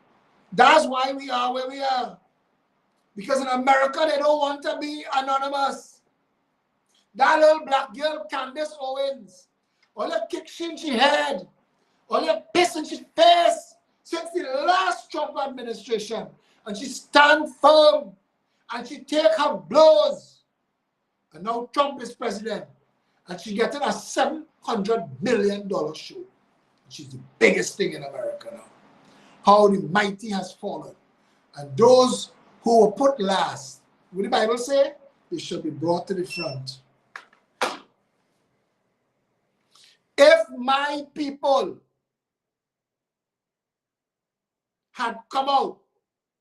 That's why we are where we are. Because in America, they don't want to be anonymous. That little black girl, Candace Owens, all the kicks in she head, all the piss in she face, since the last Trump administration. And she stand firm, and she take her blows. And now Trump is president, and she getting a $700 million show. She's the biggest thing in America now. How the mighty has fallen. And those who were put last, what the Bible say? They should be brought to the front. If my people had come out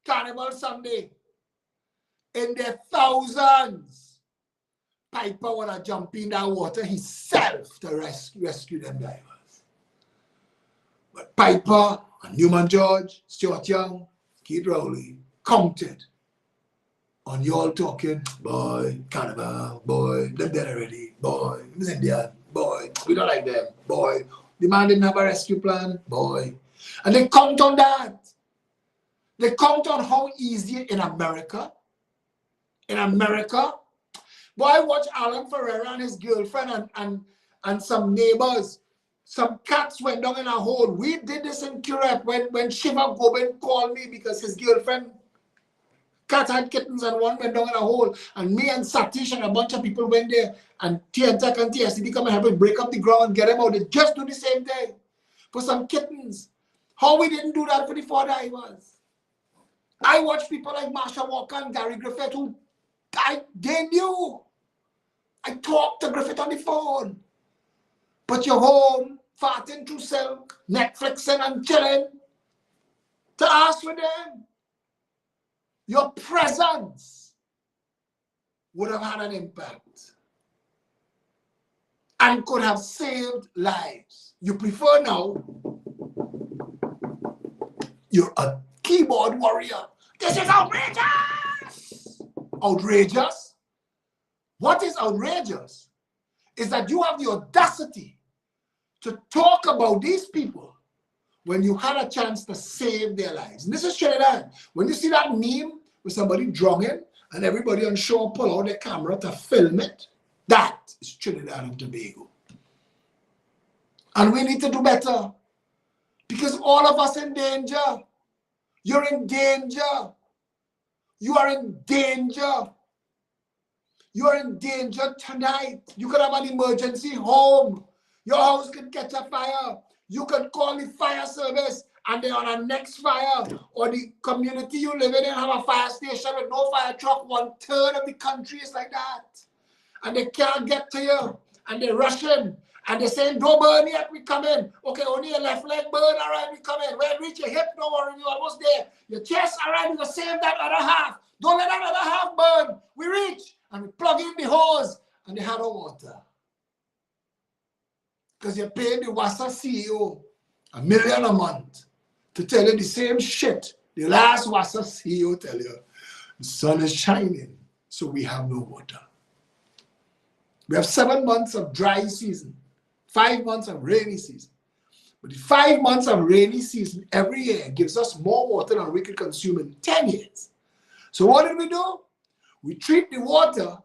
Carnival Sunday, in their thousands, Piper would have jumped in that water himself to rescue them divers. But Piper and Newman George, Stuart Young, Keith Rowley counted on you all talking, boy, Carnival, boy, they're dead already, boy, Miss Indian, boy, we don't like them, boy, the man didn't have a rescue plan, boy. And they count on that. They count on how easy in America, boy, I watch Alan Ferreira and his girlfriend and some neighbors. Some cats went down in a hole. We did this in Curep when Shiva Gobin called me because his girlfriend cat had kittens and one went down in a hole. And me and Satish and a bunch of people went there and TNTech and TSCD come and help us break up the ground and get them out. They just do the same thing for some kittens. How we didn't do that for the 4 divers? I watch people like Marsha Walker and Gary Griffith who they knew. I talked to Griffith on the phone. But you're home, farting through silk, Netflixing and chilling to ask for them. Your presence would have had an impact and could have saved lives. You prefer now, you're a keyboard warrior. This is outrageous! Outrageous? What is outrageous is that you have the audacity to talk about these people when you had a chance to save their lives. And this is Trinidad. When you see that meme with somebody drowning and everybody on shore pull out their camera to film it, that is Trinidad and Tobago. And we need to do better because all of us in danger. You're in danger. You are in danger. You are in danger tonight. You could have an emergency home. Your house could catch a fire. You could call the fire service and they're on a next fire. Or the community you live in have a fire station with no fire truck. 1/3 of the country is like that. And they can't get to you. And they're rushing. And they're saying, don't burn yet, we come in. Okay, only your left leg burn, all right, we come in. When reach your hip, don't worry, you're almost there. Your chest, all right, we're going to save that other half. Don't let that other half burn. We reach. And we plug in the hose and they had no water. Because you're paying the WASA CEO $1 million a month to tell you the same shit the last WASA CEO tell you. The sun is shining, so we have no water. We have 7 months of dry season, 5 months of rainy season. But the 5 months of rainy season every year gives us more water than we could consume in 10 years. So what did we do? We treat the water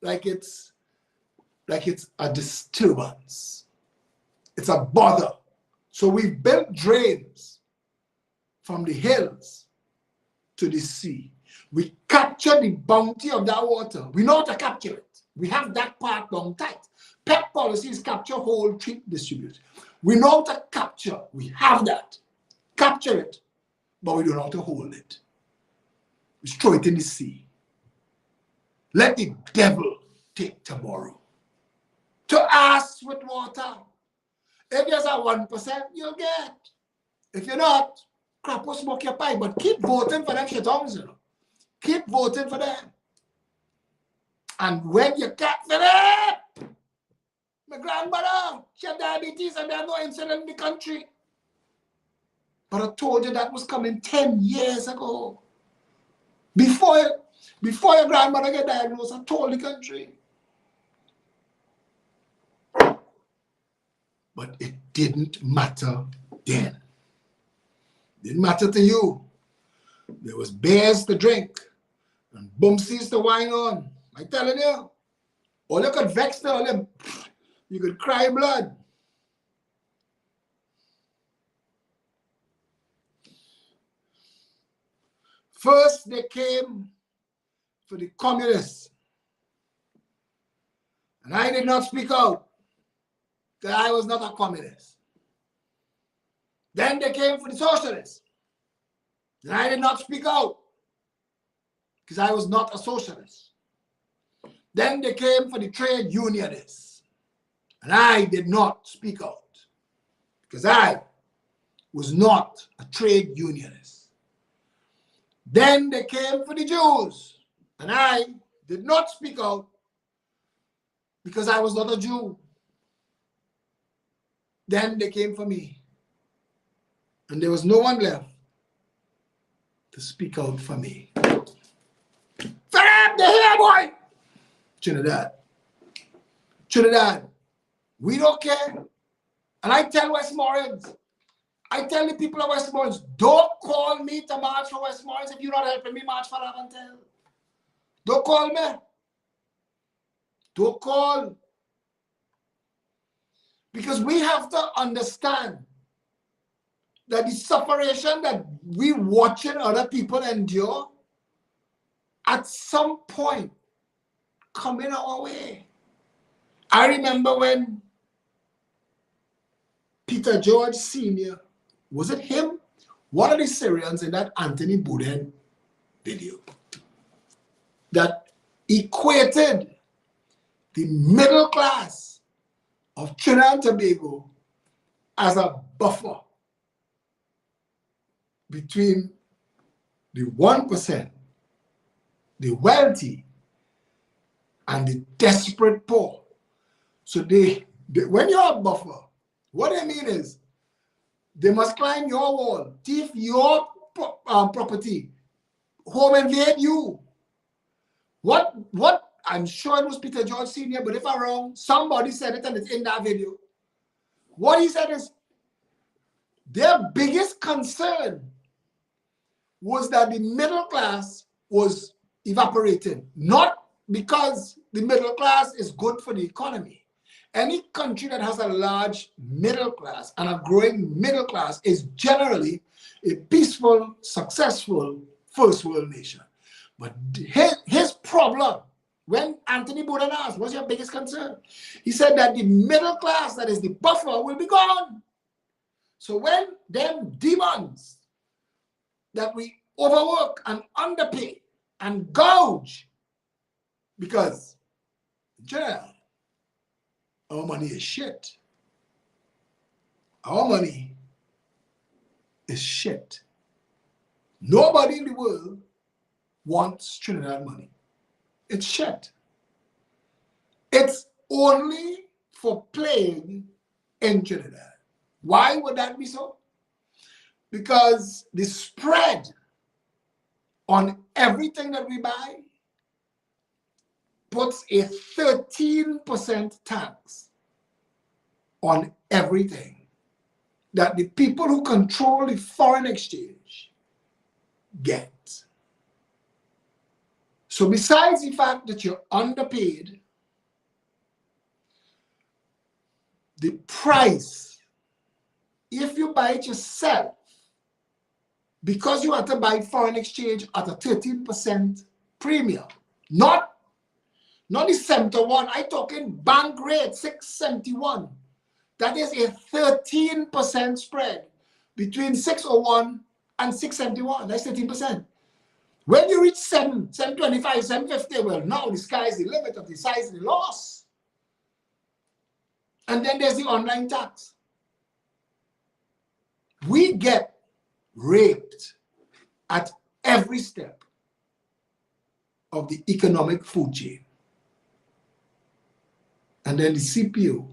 like it's a disturbance. It's a bother. So we built drains from the hills to the sea. We capture the bounty of that water. We know how to capture it. We have that part down tight. PEP policy is capture, hold, treat, distribute. We know how to capture. We have that. Capture it, but we don't know how to hold it. We throw it in the sea. Let the devil take tomorrow. To ask with water. If there's a 1%, you'll get. If you're not, crap will smoke your pipe. But keep voting for them shitons, you know. Keep voting for them. And when you get Phillip, my grandmother, she had diabetes and there's no insulin in the country. But I told you that was coming 10 years ago. Before your grandmother get diagnosed, I told the country. But it didn't matter then. Didn't matter to you. There was beers to drink and boomsies to wine on. I'm telling you. All you could vex to all them, you could cry blood. First they came for the communists. And I did not speak out. That I was not a communist. Then they came for the socialists. And I did not speak out because I was not a socialist. Then they came for the trade unionists. And I did not speak out because I was not a trade unionist. Then they came for the Jews, and I did not speak out because I was not a Jew. Then they came for me, and there was no one left to speak out for me. Phillip, the here, boy! Trinidad, we don't care. And I tell Westmoreans, I tell the people of Westmoreans, don't call me to march for Westmoreans if you're not helping me march for Laventille. Don't call me. Don't call. Because we have to understand that the separation that we watching other people endure at some point coming our way. I remember when Peter George Sr., was it him? One of the Syrians in that Anthony Bourdain video that equated the middle class of Trinidad and Tobago as a buffer between the 1%, the wealthy, and the desperate poor. So when you're a buffer, what I mean is they must climb your wall, thief your property, home invade you. What I'm sure it was Peter George Sr., but if I'm wrong, somebody said it and it's in that video. What he said is their biggest concern was that the middle class was evaporating, not because the middle class is good for the economy. Any country that has a large middle class and a growing middle class is generally a peaceful, successful first world nation. But his problem, when Anthony Bourdain asked, what's your biggest concern? He said that the middle class, that is the buffer, will be gone. So when them demons that we overwork and underpay and gouge, because our money is shit. Our money is shit. Nobody in the world wants Trinidad money. It's shit. It's only for playing in Trinidad. Why would that be so? Because the spread on everything that we buy puts a 13% tax on everything that the people who control the foreign exchange get. So besides the fact that you're underpaid, the price, if you buy it yourself, because you have to buy foreign exchange at a 13% premium, not the 71, I'm talking bank rate 671. That is a 13% spread between 601 and 671. That's 13%. When you reach 725, 750, well, now the sky is the limit of the size of the loss. And then there's the online tax. We get raped at every step of the economic food chain. And then the CPO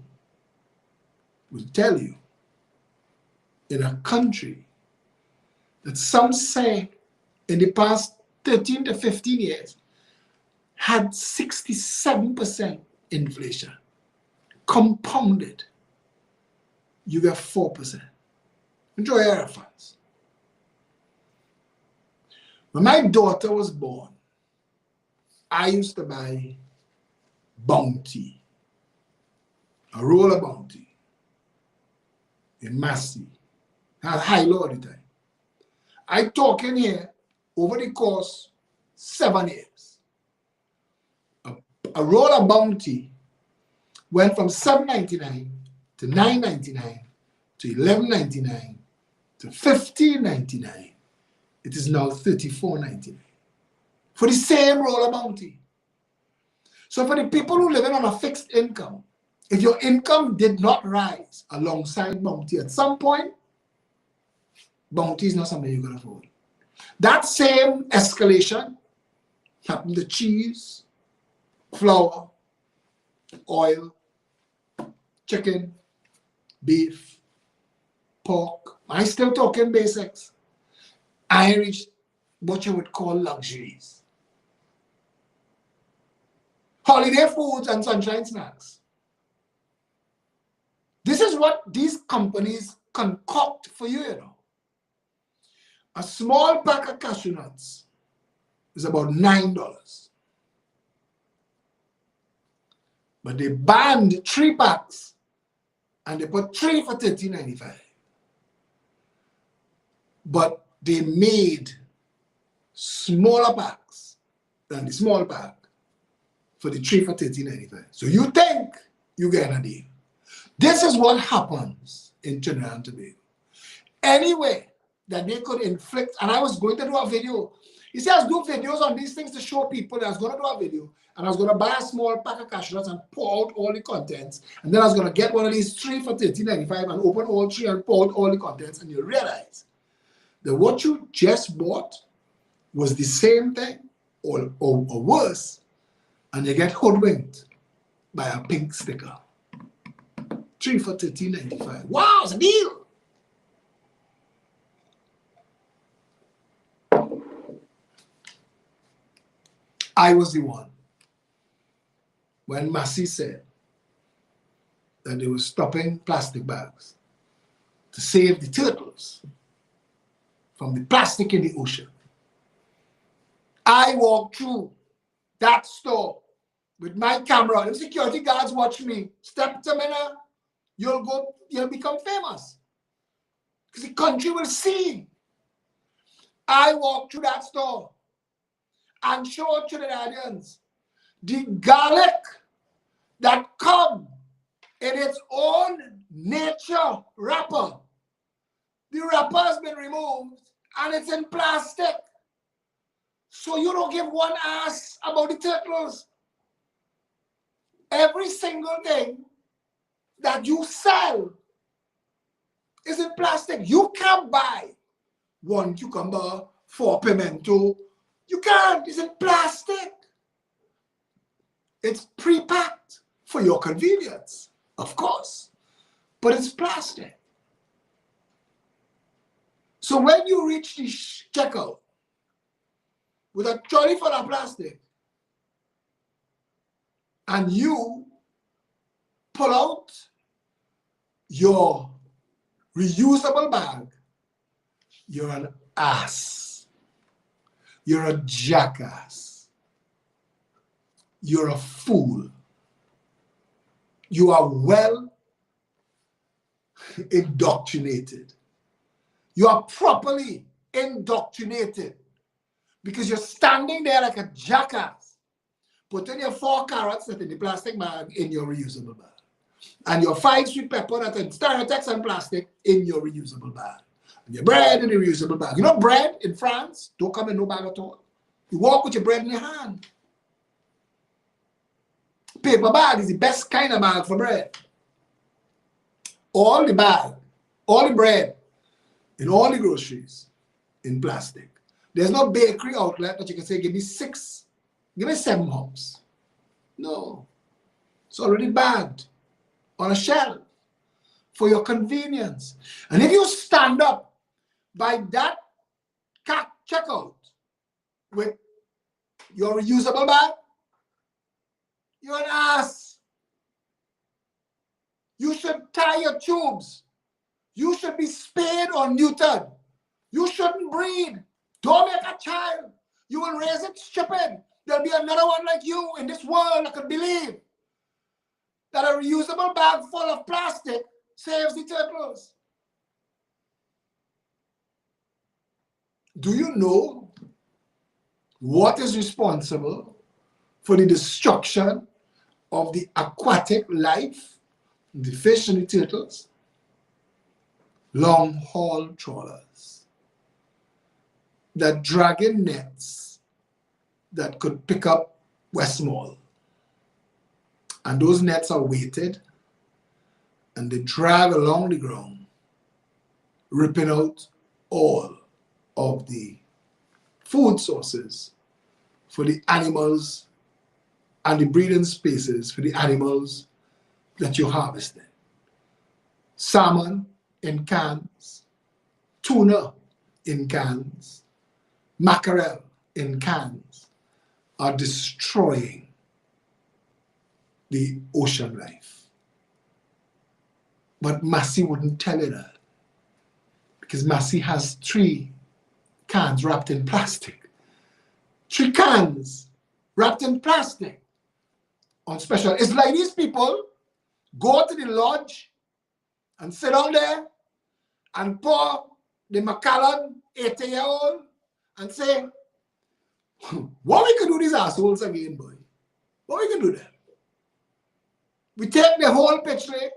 will tell you in a country that some say in the past 13 to 15 years had 67% inflation, compounded, you get 4%. Enjoy your funds. When my daughter was born, I used to buy Bounty, a roll of Bounty, a Massey, a high low at the time. I talk in here over the course 7 years. A roll of Bounty went from $7.99 to $9.99 to $11.99 to $15.99. It is now $34.99 for the same roll of Bounty. So for the people who live on a fixed income, if your income did not rise alongside Bounty at some point, Bounty is not something you can afford. That same escalation happened to cheese, flour, oil, chicken, beef, pork. I still talking basics. I reached what you would call luxuries. Holiday foods and sunshine snacks. This is what these companies concoct for you, you know. A small pack of cashew nuts is about $9. But they banned 3 packs and they put 3 for $13.95. But they made smaller packs than the small pack for the 3 for $13.95. So you think you get a deal. This is what happens in Trinidad and Tobago. Anyway, that they could inflict, and I was going to do a video. He said I was doing videos on these things to show people that I was going to do a video, and I was going to buy a small pack of cashew nuts and pour out all the contents, and then I was going to get one of these 3 for $13.95 and open all 3 and pour out all the contents, and you realize that what you just bought was the same thing or worse, and you get hoodwinked by a pink sticker. 3 for $13.95. Wow, it's a deal. I was the one when Massey said that they were stopping plastic bags to save the turtles from the plastic in the ocean. I walked through that store with my camera. The security guards watch me. Step to me now, you'll become famous. Because the country will see. I walked through that store and showed Trinidadians the garlic that come in its own nature wrapper. The wrapper has been removed and it's in plastic. So you don't give one ass about the turtles. Every single thing that you sell is in plastic. You can't buy 1 cucumber, 4 pimento. You can't. It's in plastic. It's pre-packed for your convenience, of course, but it's plastic. So when you reach the checkout with a trolley full of plastic and you pull out your reusable bag, you're an ass. You're a jackass. You're a fool. You are well indoctrinated. You are properly indoctrinated because you're standing there like a jackass, putting your 4 carrots that in the plastic bag in your reusable bag, and your 5 sweet pepper that in Stereotex and plastic in your reusable bag. Your bread in the reusable bag. You know bread in France don't come in no bag at all. You walk with your bread in your hand. Paper bag is the best kind of bag for bread. All the bag, all the bread, in all the groceries in plastic. There's no bakery outlet that you can say, give me 6, give me 7 hops. No. It's already bagged on a shelf for your convenience. And if you stand up by that checkout with your reusable bag, you're an ass. You should tie your tubes. You should be spayed or neutered. You shouldn't breed. Don't make a child. You will raise it stupid. There'll be another one like you in this world that could believe that a reusable bag full of plastic saves the turtles. Do you know what is responsible for the destruction of the aquatic life, the fish and the turtles? Long-haul trawlers that drag in nets that could pick up Westmall. And those nets are weighted and they drag along the ground, ripping out all of the food sources for the animals and the breeding spaces for the animals that you're harvesting. Salmon in cans, tuna in cans, mackerel in cans are destroying the ocean life. But Massey wouldn't tell you that, because Massey has 3 cans wrapped in plastic. 3 cans wrapped in plastic on special. It's like these people go to the lodge and sit down there and pour the Macallan 80-year-old and say, what we can do these assholes again, boy? What we can do there? We take the whole pitch lake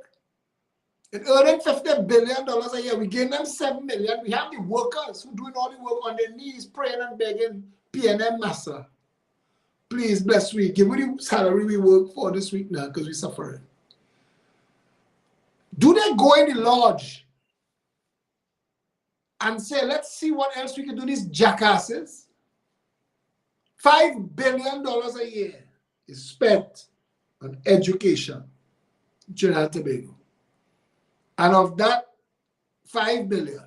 and earning $50 billion a year. We gain them $7 million. We have the workers who doing all the work on their knees, praying and begging PNM Massa. Please, bless we. Give me the salary we work for this week now because we're suffering. Do they go in the lodge and say, let's see what else we can do these jackasses? $5 billion a year is spent on education in Trinidad and Tobago. And of that $5 billion,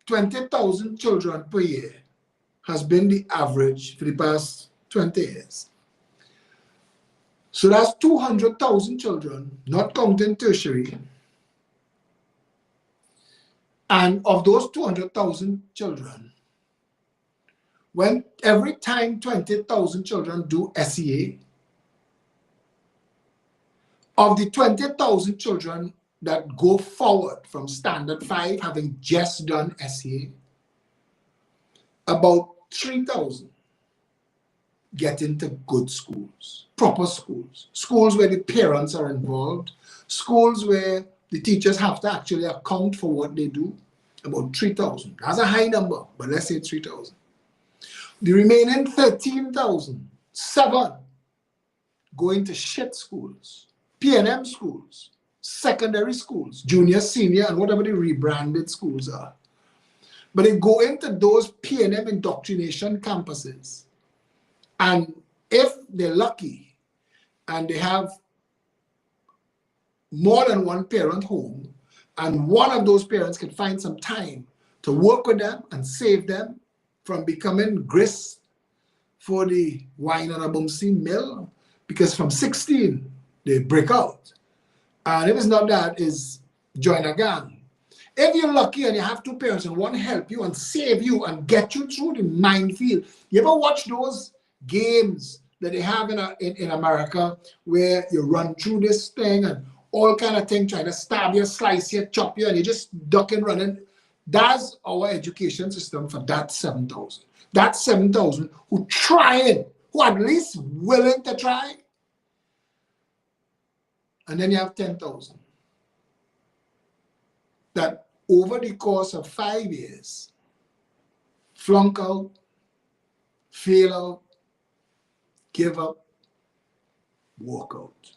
20,000 children per year has been the average for the past 20 years. So that's 200,000 children, not counting tertiary. And of those 200,000 children, when every time 20,000 children do SEA, of the 20,000 children that go forward from Standard 5, having just done SEA, about 3,000 get into good schools, proper schools, schools where the parents are involved, schools where the teachers have to actually account for what they do. About 3,000. That's a high number, but let's say 3,000. The remaining 13,000, 7 go into shit schools, PNM schools, secondary schools, junior, senior, and whatever the rebranded schools are. But they go into those PNM indoctrination campuses. And if they're lucky and they have more than one parent home, and one of those parents can find some time to work with them and save them from becoming grist for the wine and a bumsy mill, because from 16, they break out. And if it's not that, is join a gang. If you're lucky and you have 2 parents and one help you and save you and get you through the minefield, you ever watch those games that they have in America where you run through this thing and all kind of thing, trying to stab you, slice you, chop you, and you just duck and running? That's our education system for that 7,000. That 7,000 who trying, who at least willing to try. And then you have 10,000 that over the course of 5 years, flunk out, fail out, give up, walk out.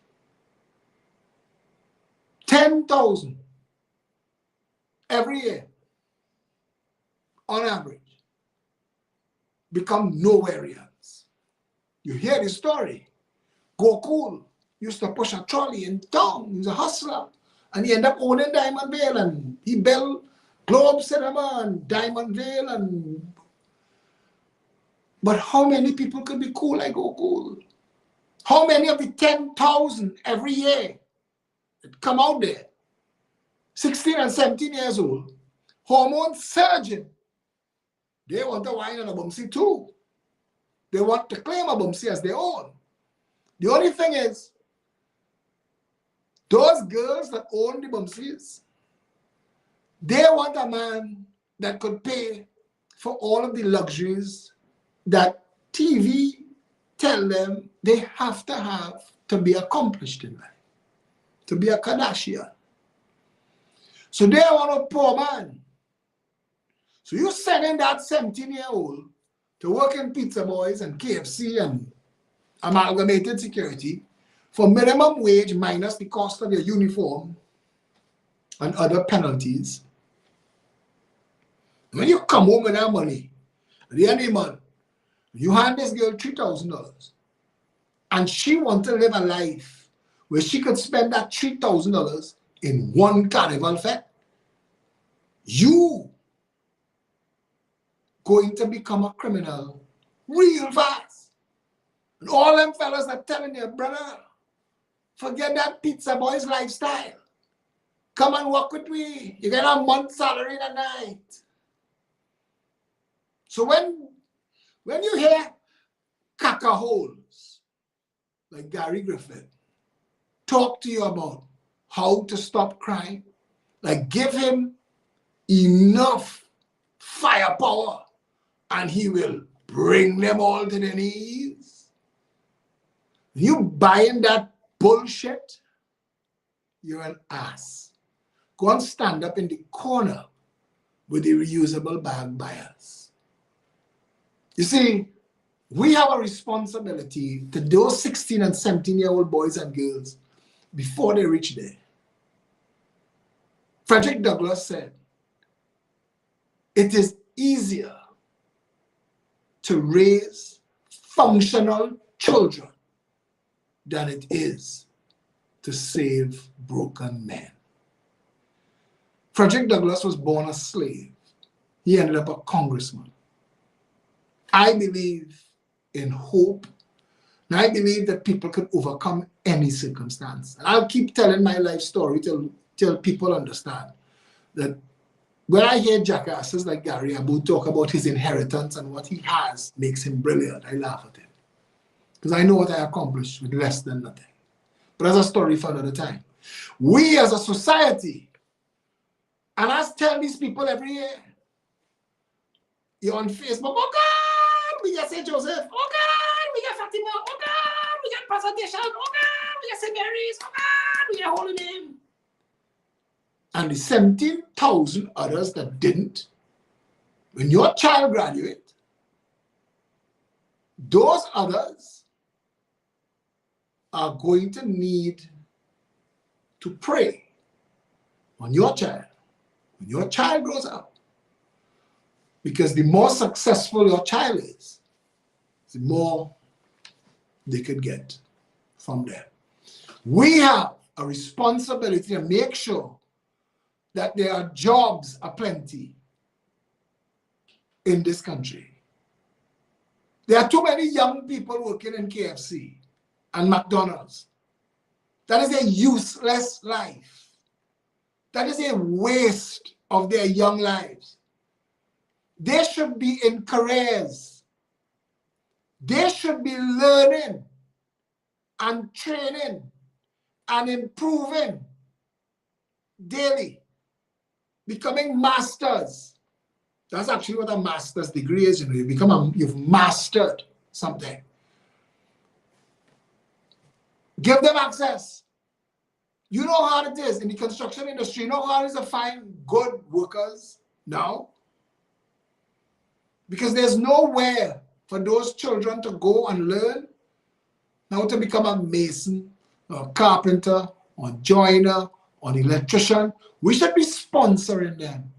10,000 every year, on average, become nowhereans. You hear the story. Gokul used to push a trolley in town. He was a hustler. And he ended up owning Diamond Vale. And he built Globe Cinema and Diamond Vale. But how many people could be cool like Gokul? How many of the 10,000 every year that come out there, 16 and 17 years old, hormone surging, they want to wine on a bumsy too. They want to claim a bumsy as their own. The only thing is, those girls that own the bumsies, they want a man that could pay for all of the luxuries that TV tell them they have to be accomplished in life, to be a Kardashian. So they want a poor man. So you're sending that 17-year-old to work in Pizza Boys and KFC and Amalgamated Security for minimum wage minus the cost of your uniform and other penalties. When you come home with that money, at the end of the month, you hand this girl $3,000, and she wants to live a life where she could spend that $3,000 in one carnival fete, you going to become a criminal real fast. And all them fellas are telling you, brother, forget that pizza boys lifestyle. Come and work with me. You get a month's salary a night. So when you hear cacaholes like Gary Griffith talk to you about how to stop crime, like give him enough firepower and he will bring them all to their knees. You buying that bullshit, you're an ass. Go and stand up in the corner with the reusable bag buyers. You see, we have a responsibility to those 16 and 17-year-old boys and girls before they reach there. Frederick Douglass said, it is easier to raise functional children than it is to save broken men. Frederick Douglass was born a slave. He ended up a congressman. I believe in hope, and I believe that people can overcome any circumstance. And I'll keep telling my life story till people understand that when I hear jackasses like Gary Abu talk about his inheritance and what he has makes him brilliant, I laugh at him. Because I know what I accomplished with less than nothing. But that's a story for another time. We as a society, and I tell these people every year, you're on Facebook, oh God, we get St. Joseph, oh God, we get Fatima, oh God, we get Presentation, oh God, we get St. Mary's, oh God, we get Holy Name. And the 17,000 others that didn't, when your child graduates, those others are going to need to pray on your child when your child grows up. Because the more successful your child is, the more they could get from them. We have a responsibility to make sure that there are jobs aplenty in this country. There are too many young people working in KFC and McDonald's. That is a useless life. That is a waste of their young lives. They should be in careers. They should be learning and training and improving daily, becoming masters. That's actually what a master's degree is. You've mastered something. Give them access. You know how hard it is in the construction industry. You know how hard it is to find good workers now? Because there's nowhere for those children to go and learn how to become a mason, or a carpenter, or a joiner, or an electrician. We should be sponsoring them.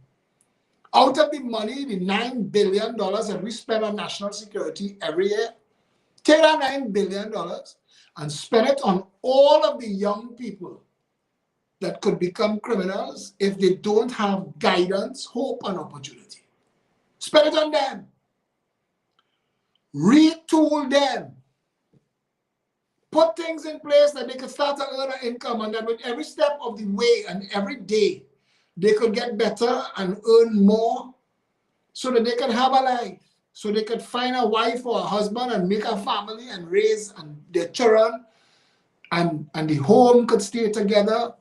Out of the money, the $9 billion that we spend on national security every year, take that $9 billion and spend it on all of the young people that could become criminals if they don't have guidance, hope, and opportunity. Spend it on them. Retool them. Put things in place that they could start to earn an income, and that with every step of the way and every day, they could get better and earn more so that they can have a life, so they could find a wife or a husband and make a family and raise their children, and the home could stay together,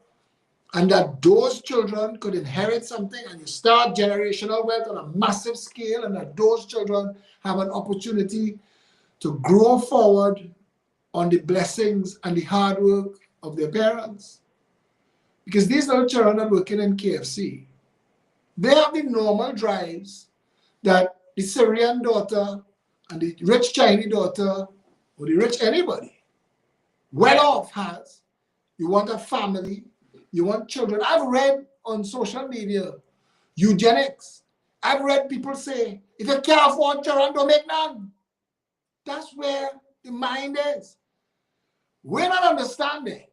and that those children could inherit something, and you start generational wealth on a massive scale, and that those children have an opportunity to grow forward on the blessings and the hard work of their parents. Because these little children are working in KFC. They have the normal drives that the Syrian daughter and the rich Chinese daughter or the rich anybody well off has. You want a family, you want children. I've read on social media eugenics I've read people say, if you can't afford children, don't make none. That's where the mind is. We're not understanding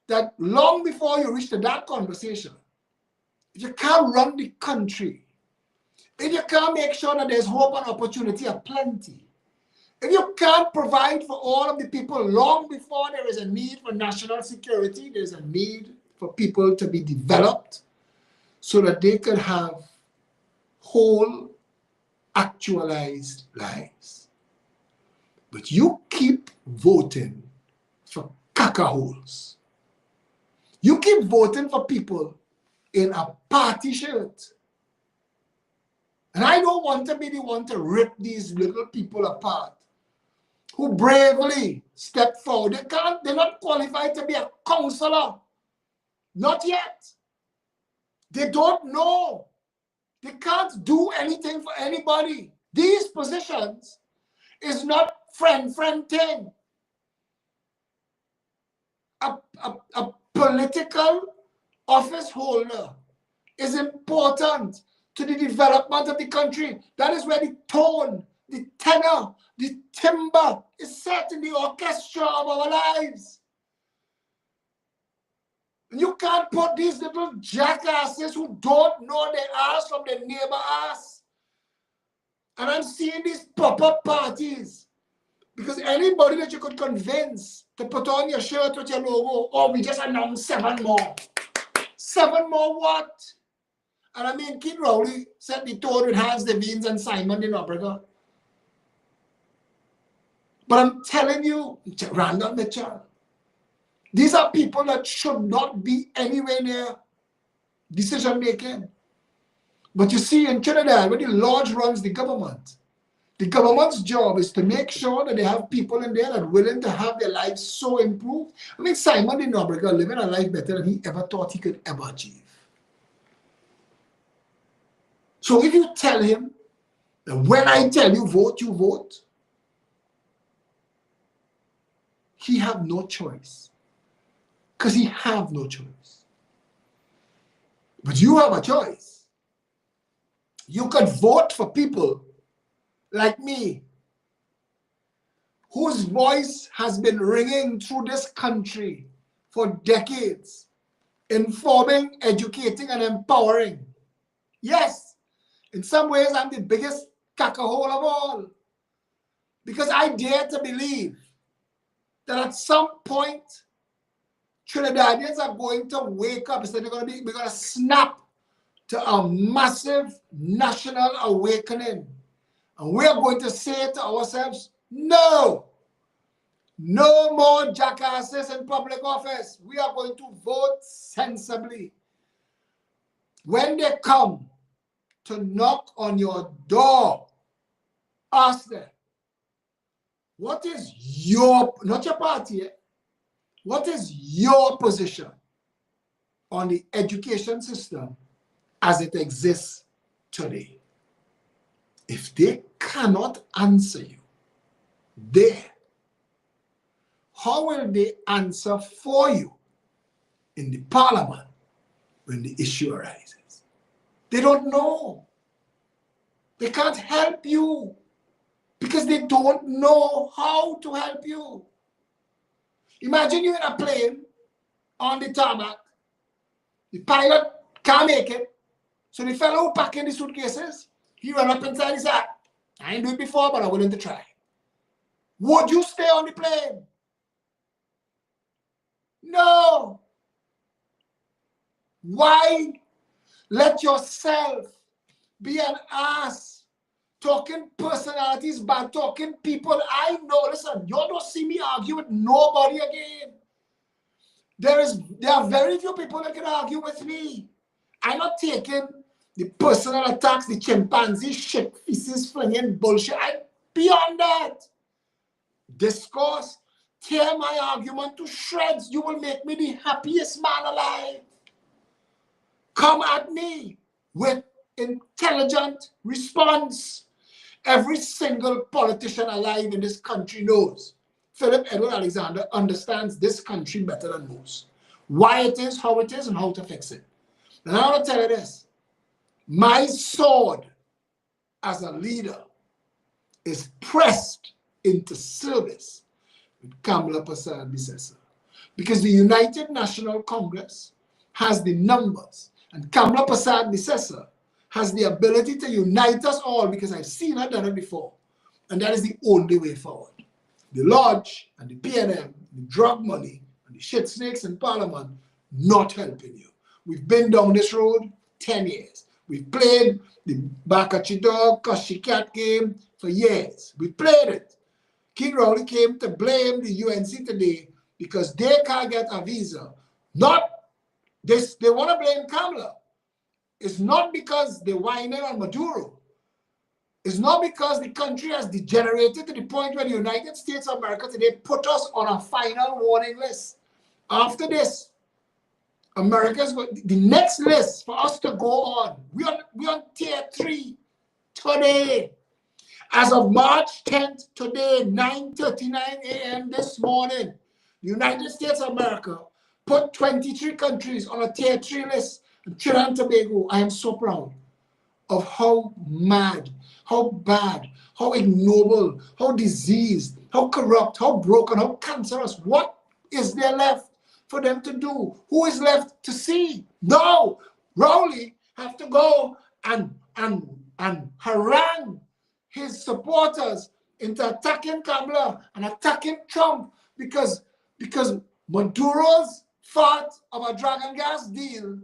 that long before you reach to that conversation, if you can't run the country, if you can't make sure that there's hope and opportunity aplenty, if you can't provide for all of the people long before there is a need for national security, there's a need for people to be developed so that they can have whole, actualized lives. But you keep voting for cacaholes. You keep voting for people in a party shirt. And I don't want to be the one to rip these little people apart who bravely step forward. They're not qualified to be a counselor. Not yet. They don't know. They can't do anything for anybody. These positions is not friend thing. A political office holder is important to the development of the country. That is where the tone, the tenor, the timbre is set in the orchestra of our lives. And you can't put these little jackasses who don't know their ass from their neighbor ass. And I'm seeing these pop-up parties. Because anybody that you could convince to put on your shirt with your logo, oh, we just announced 7 more. 7 more what? And I mean, Kid Rowley set the tone with Hans Devines and Simon in Obrega. But I'm telling you, Randall Mitchell, these are people that should not be anywhere near decision making. But you see, in Trinidad, when the lodge runs the government's job is to make sure that they have people in there that are willing to have their lives so improved. I mean, Simon in Obrega living a life better than he ever thought he could ever achieve. So if you tell him that when I tell you vote, you vote, he have no choice. Because he have no choice. But you have a choice. You could vote for people like me, whose voice has been ringing through this country for decades, informing, educating, and empowering. Yes, in some ways, I'm the biggest cacahole of all. Because I dare to believe that at some point, Trinidadians are going to wake up. So we're going to snap to a massive national awakening. And we are going to say to ourselves, no, no more jackasses in public office. We are going to vote sensibly. When they come to knock on your door, ask them, what is your, not your party, what is your position on the education system as it exists today? If they cannot answer you there, how will they answer for you in the parliament when the issue arises? They don't know. They can't help you because they don't know how to help you. Imagine you in a plane on the tarmac. The pilot can't make it. So the fellow who packing the suitcases, he ran up inside and said, I ain't do it before, but I'm willing to try. Would you stay on the plane? No. Why let yourself be an ass talking personalities, bad talking people? I know, listen, you don't see me argue with nobody again. There are very few people that can argue with me. I'm not taking the personal attacks, the chimpanzee shit, feces, flinging bullshit. I'm beyond that. Discourse, tear my argument to shreds. You will make me the happiest man alive. Come at me with intelligent response. Every single politician alive in this country knows Phillip Edward Alexander understands this country better than most. Why it is, how it is, and how to fix it. And I want to tell you this. My sword as a leader is pressed into service with Kamala Persad-Bissessar. Because the United National Congress has the numbers, and Kamala Persad-Bissessar has the ability to unite us all, because I've seen her done it before. And that is the only way forward. The Lodge and the PNM, the drug money, and the shit snakes in Parliament, not helping you. We've been down this road 10 years. We've played the back at your dog, cuss your cat game for years. We played it. King Rowley came to blame the UNC today because they can't get a visa. Not this, they want to blame Kamala. It's not because they're whining on Maduro. It's not because the country has degenerated to the point where the United States of America today put us on a final warning list. After this, America's the next list for us to go on. We on tier 3 today. As of March 10th, today, 9:39 a.m. this morning, the United States of America put 23 countries on a tier 3 list. And Trinidad and Tobago, I am so proud of how mad, how bad, how ignoble, how diseased, how corrupt, how broken, how cancerous. What is there left for them to do? Who is left to see? No, Rowley have to go and harangue his supporters into attacking Kamala and attacking Trump because Maduro's thought of a dragon gas deal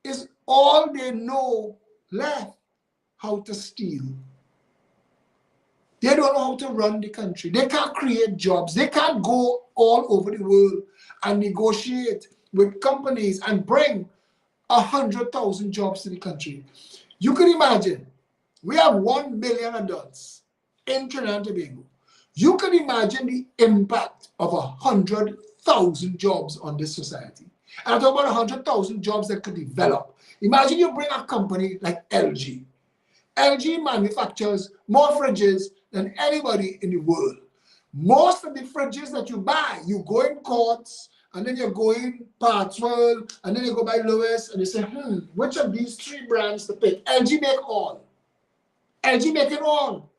is all they know left, how to steal. They don't know how to run the country. They can't create jobs. They can't go all over the world and negotiate with companies and bring 100,000 jobs to the country. You can imagine, we have 1 million adults in Trinidad and Tobago. You can imagine the impact of 100,000 jobs on this society. And I'm talking about 100,000 jobs that could develop. Imagine you bring a company like LG. LG manufactures more fridges than anybody in the world. Most of the fridges that you buy, you go in Courts, and then you go in Parts World, and then you go by Lewis, and you say, which of these 3 brands to pick? LG make all. LG make it all.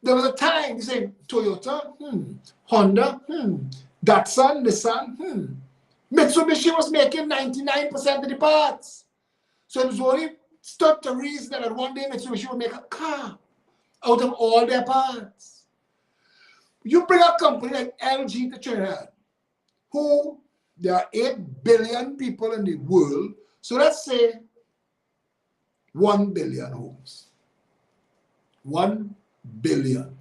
There was a time you say Toyota, Honda, Datsun, Nissan, Mitsubishi was making 99% of the parts. So it was only stood to reason that one day Mitsubishi would make a car out of all their parts. You bring a company like LG to Trinidad, who there are 8 billion people in the world. So let's say 1 billion homes. 1 billion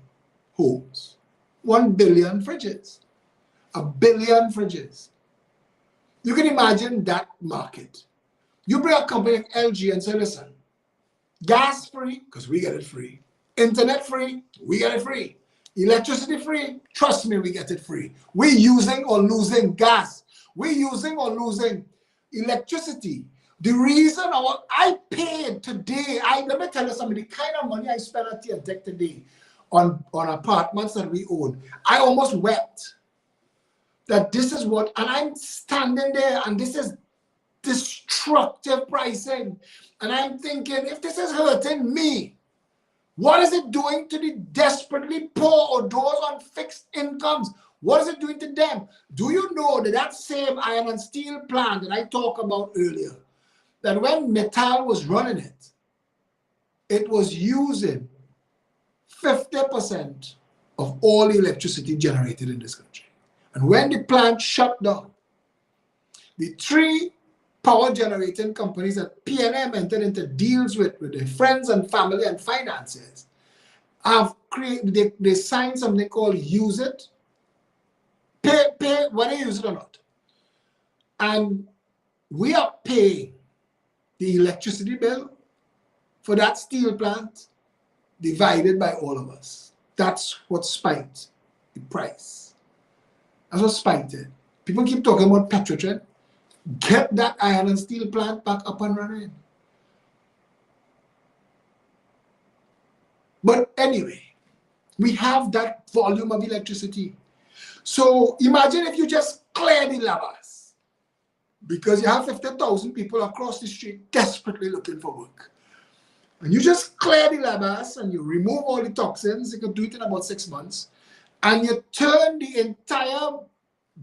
homes. 1 billion fridges. 1 billion fridges. You can imagine that market. You bring a company like LG and say, listen, gas free, because we get it free. Internet free, we get it free. Electricity free, trust me, we get it free. We're using or losing gas. We're using or losing electricity. The reason I paid today, let me tell you something, the kind of money I spent at TNTech today on apartments that we own, I almost wept that this is what, and I'm standing there and this is destructive pricing. And I'm thinking, if this is hurting me, what is it doing to the desperately poor or those on fixed incomes? What is it doing to them? Do you know that that same iron and steel plant that I talked about earlier, that when Metal was running it, it was using 50% of all the electricity generated in this country. And when the plant shut down, the 3 power generating companies that PNM entered into deals with their friends and family and financiers have created, they signed something called Use It, pay whether you use it or not. And we are paying the electricity bill for that steel plant divided by all of us. That's what spiked the price. That's what spiked it. People keep talking about Petrotred. Get that iron and steel plant back up and running. But anyway, we have that volume of electricity. So imagine if you just clear the lavas because you have 50,000 people across the street desperately looking for work. And you just clear the labas and you remove all the toxins. You can do it in about 6 months. And you turn the entire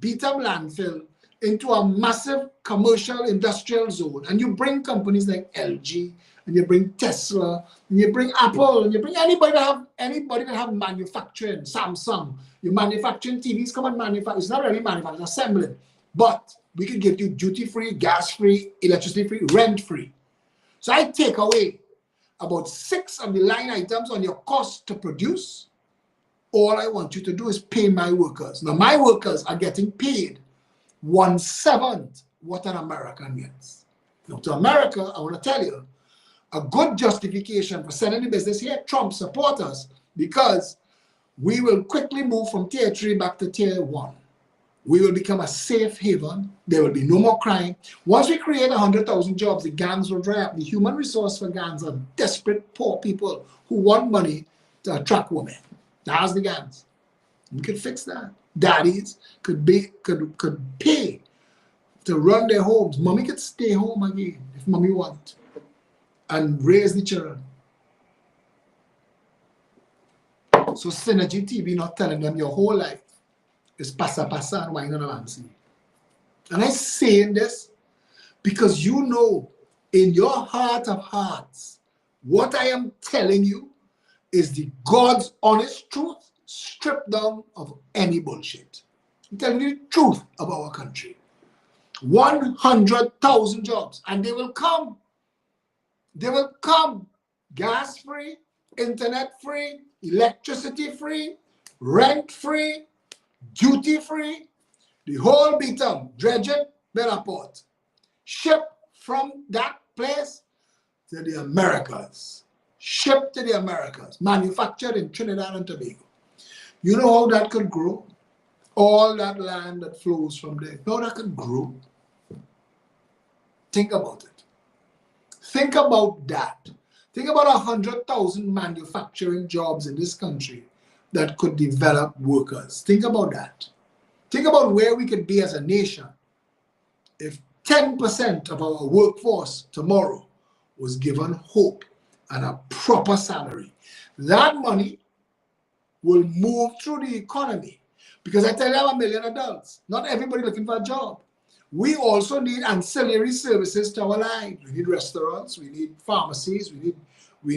Beetham landfill into a massive commercial industrial zone. And you bring companies like LG, and you bring Tesla, and you bring Apple, and you bring anybody that have manufacturing, Samsung. You're manufacturing TVs, come and manufacture. It's not really manufacturing, it's assembling. But we could give you duty-free, gas-free, electricity-free, rent-free. So I take away about 6 of the line items on your cost to produce. All I want you to do is pay my workers. Now, my workers are getting paid 1/7 what an American gets. Now, to America, I want to tell you, a good justification for sending the business here, Trump support us, because we will quickly move from tier 3 back to tier 1. We will become a safe haven. There will be no more crime. Once we create 100,000 jobs, the gangs will dry up. The human resource for gangs are desperate, poor people who want money to attract women. That's the gangs. We could fix that. Daddies could pay to run their homes. Mommy could stay home again if mommy wants and raise the children. So Synergy TV not telling them your whole life is pasa and wine on a Ramsey. And I'm saying this because you know in your heart of hearts, what I am telling you is the God's honest truth, stripped down of any bullshit. I'm telling you the truth about our country. 100,000 jobs, and they will come. They will come. Gas free, internet free, electricity free, rent free, duty free, the whole Beetham, Dredgett, Bellaport. Ship from that place to the Americas. Shipped to the Americas, manufactured in Trinidad and Tobago. You know how that could grow? All that land that flows from there, how that could grow? Think about it. Think about that. Think about 100,000 manufacturing jobs in this country that could develop workers. Think about that. Think about where we could be as a nation if 10% of our workforce tomorrow was given hope and a proper salary. That money will move through the economy, because I tell you, I'm 1 million adults. Not everybody looking for a job. We also need ancillary services to our lives. We need restaurants, we need pharmacies, we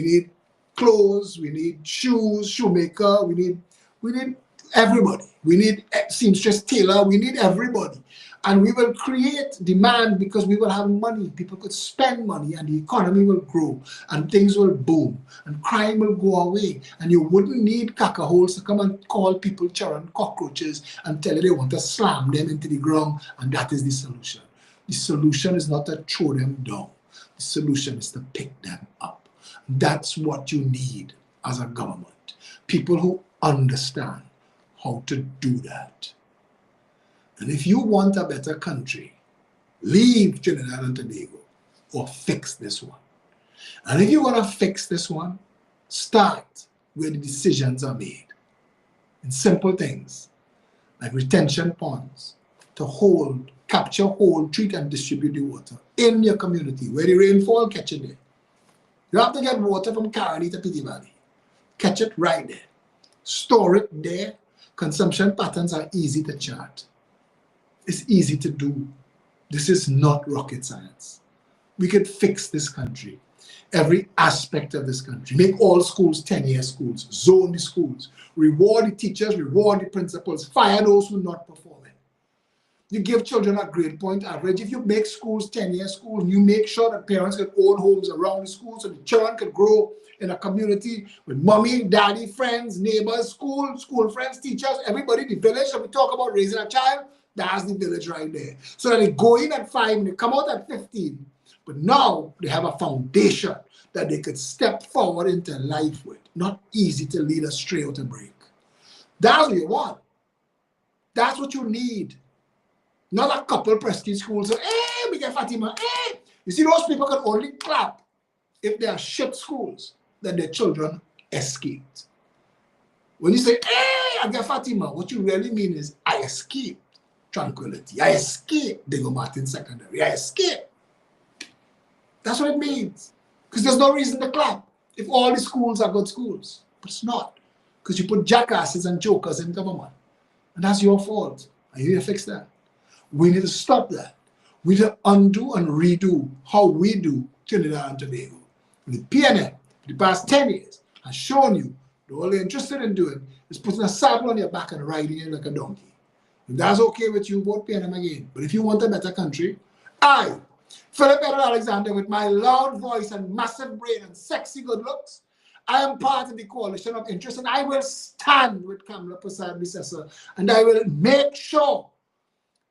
need clothes, we need shoes, shoemaker, we need everybody. We need seamstress, tailor, we need everybody. And we will create demand because we will have money. People could spend money and the economy will grow and things will boom and crime will go away. And you wouldn't need cacaholes to come and call people children cockroaches and tell you they want to slam them into the ground, and that is the solution. The solution is not to throw them down. The solution is to pick them up. That's what you need as a government. People who understand how to do that. And if you want a better country, leave Trinidad and Tobago or fix this one. And if you want to fix this one, start where the decisions are made. In simple things like retention ponds to hold, capture, hold, treat, and distribute the water in your community where the rainfall, catch it there. You have to get water from Caroni to Pity Valley. Catch it right there. Store it there. Consumption patterns are easy to chart. It's easy to do. This is not rocket science. We could fix this country, every aspect of this country. Make all schools 10-year schools, zone the schools, reward the teachers, reward the principals, fire those who are not performing. You give children a grade point average. If you make schools 10-year schools, you make sure that parents can own homes around the school so the children can grow in a community with mommy, daddy, friends, neighbors, school friends, teachers, everybody, the village. So we talk about raising a child, that's the village right there. So that they go in at 5 and they come out at 15. But now they have a foundation that they could step forward into life with. Not easy to lead astray or to break. That's what you want. That's what you need. Not a couple prestige schools. So, hey, we get Fatima. Hey. You see, those people can only clap if they are shit schools that their children escaped. When you say, hey, I get Fatima, what you really mean is, I escaped tranquility. I escaped Diego Martin Secondary. I escaped. That's what it means. Because there's no reason to clap. if all the schools are good schools. But it's not, because you put jackasses and jokers in government. And that's your fault. And you need to fix that. We need to stop that. We need to undo and redo how we do Trinidad and Tobago. The PNM, for the past 10 years, has shown you that all they're interested in doing is putting a saddle on your back and riding you like a donkey. If that's okay with you, vote PNM again. But if you want a better country, I, Phillip Alexander, with my loud voice and massive brain and sexy good looks, I am part of the coalition of interest, and I will stand with Kamala Persad-Bissessar, and I will make sure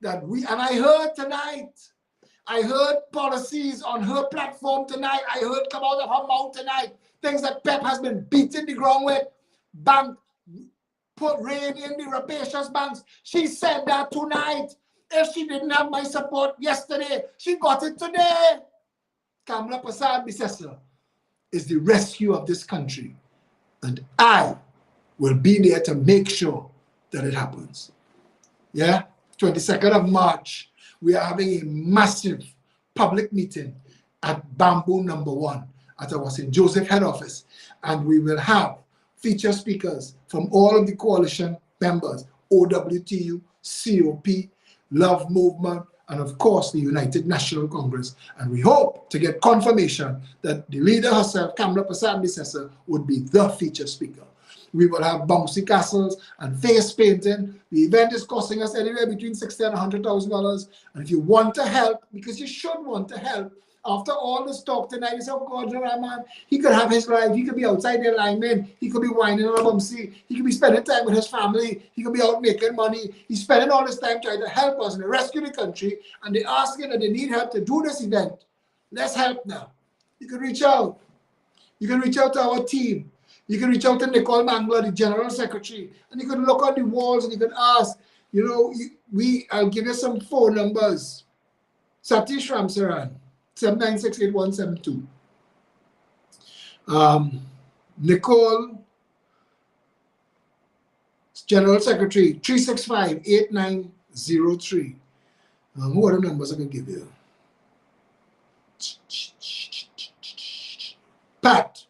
that and I heard tonight, I heard policies on her platform tonight, I heard come out of her mouth tonight, things that Pep has been beating the ground with, bank, put rain in the rapacious banks. She said that tonight. If she didn't have my support yesterday, she got it today. Kamala Persad-Bissessar is the rescue of this country. And I will be there to make sure that it happens. Yeah? 22nd of March, we are having a massive public meeting at Bamboo number 1 at our St. Joseph head office. And we will have feature speakers from all of the coalition members, OWTU, COP, Love Movement, and of course the United National Congress. And we hope to get confirmation that the leader herself, Kamala Persad-Bissessar, would be the feature speaker. We will have bouncy castles and face painting. The event is costing us anywhere between $60,000 and $100,000. And if you want to help, because you should want to help, after all this talk tonight, you say, oh God, man, he could have his life. He could be outside their lineman. He could be whining on a bumpsy. He could be spending time with his family. He could be out making money. He's spending all this time trying to help us and rescue the country. And they're asking that they need help to do this event. Let's help now. You can reach out. You can reach out to our team. You can reach out to Nicole Mangler, the General Secretary. And you can look on the walls and you can ask, you know, I'll give you some phone numbers. Satish Ramsaran. 7968-172. Nicole, General Secretary, 365-8903. What are the numbers I can give you? Pat,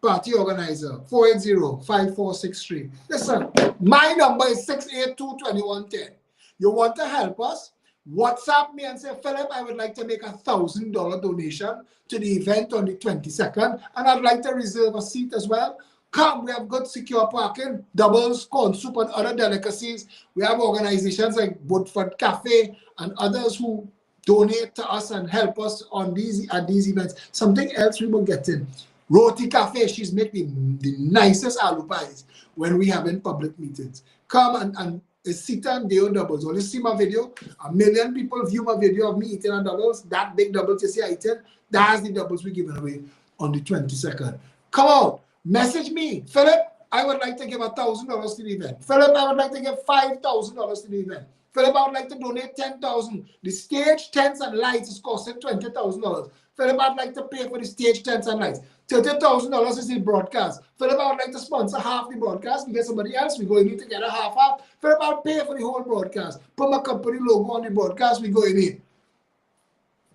Party Organizer, 480-5463. Listen, my number is 682-2110. You want to help us? WhatsApp me and say, Phillip, I would like to make $1,000 donation to the event on the 22nd, and I'd like to reserve a seat as well. Come, we have good secure parking, doubles, corn soup, and other delicacies. We have organizations like Woodford Cafe and others who donate to us and help us on at these events. Something else we were getting. Roti Cafe, she's making the nicest aloo pies when we have in public meetings. Come and it's Sita and Deo doubles. When you see my video, 1 million people view my video of me eating on doubles. That big doubles you see I eating, that's the doubles we're giving away on the 22nd. Come out, message me. Phillip, I would like to give $1,000 to the event. Phillip, I would like to give $5,000 to the event. Phillip, I would like to donate $10,000. The stage, tents, and lights is costing $20,000. Phillip, I'd like to pay for the stage, tents, and lights. $30,000 is the broadcast. Phillip, I would like to sponsor half the broadcast. We get somebody else, we go in to get a half. Phillip, I'll pay for the whole broadcast. Put my company logo on the broadcast, we go in.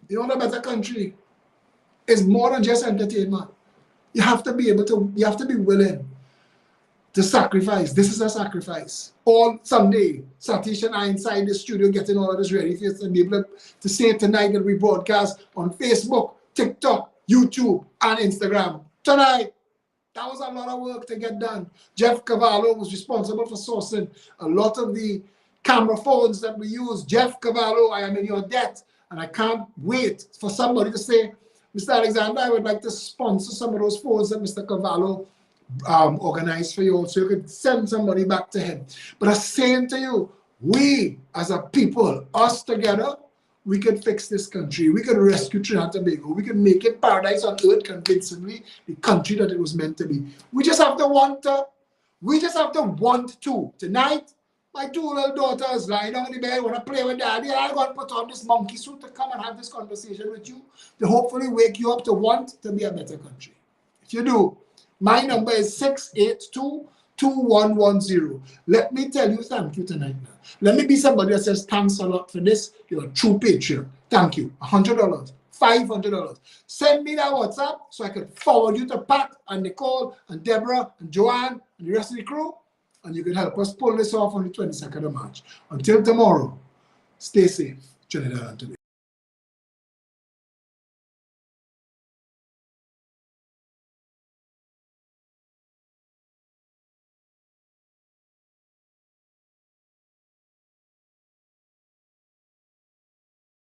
You want a better country? It's more than just entertainment. You have to be willing to sacrifice. This is a sacrifice. All someday, Satish and I inside the studio getting all of this ready for us to be able to say tonight that we broadcast on Facebook, TikTok, YouTube, and Instagram. Tonight, that was a lot of work to get done. Jeff Cavallo was responsible for sourcing a lot of the camera phones that we use. Jeff Cavallo, I am in your debt. And I can't wait for somebody to say, Mr. Alexander, I would like to sponsor some of those phones that Mr. Cavallo organized for you, so you could send somebody back to him. But I'm saying to you, we as a people, us together, we can fix this country. We can rescue Trinidad and Tobago. We can make it paradise on earth convincingly, the country that it was meant to be. We just have to want to. We just have to want to. Tonight, my 2 little daughters lying down in the bed, want to play with daddy. I'm going to put on this monkey suit to come and have this conversation with you, to hopefully wake you up to want to be a better country. If you do, my number is 682-2110. Let me tell you thank you tonight now. Let me be somebody that says thanks a lot for this. You're a true patriot. Thank you. $100, $500. Send me that WhatsApp so I can forward you to Pat and Nicole and Deborah and Joanne and the rest of the crew, and you can help us pull this off on the 22nd of March. Until tomorrow, stay safe, Trinidad and Tobago.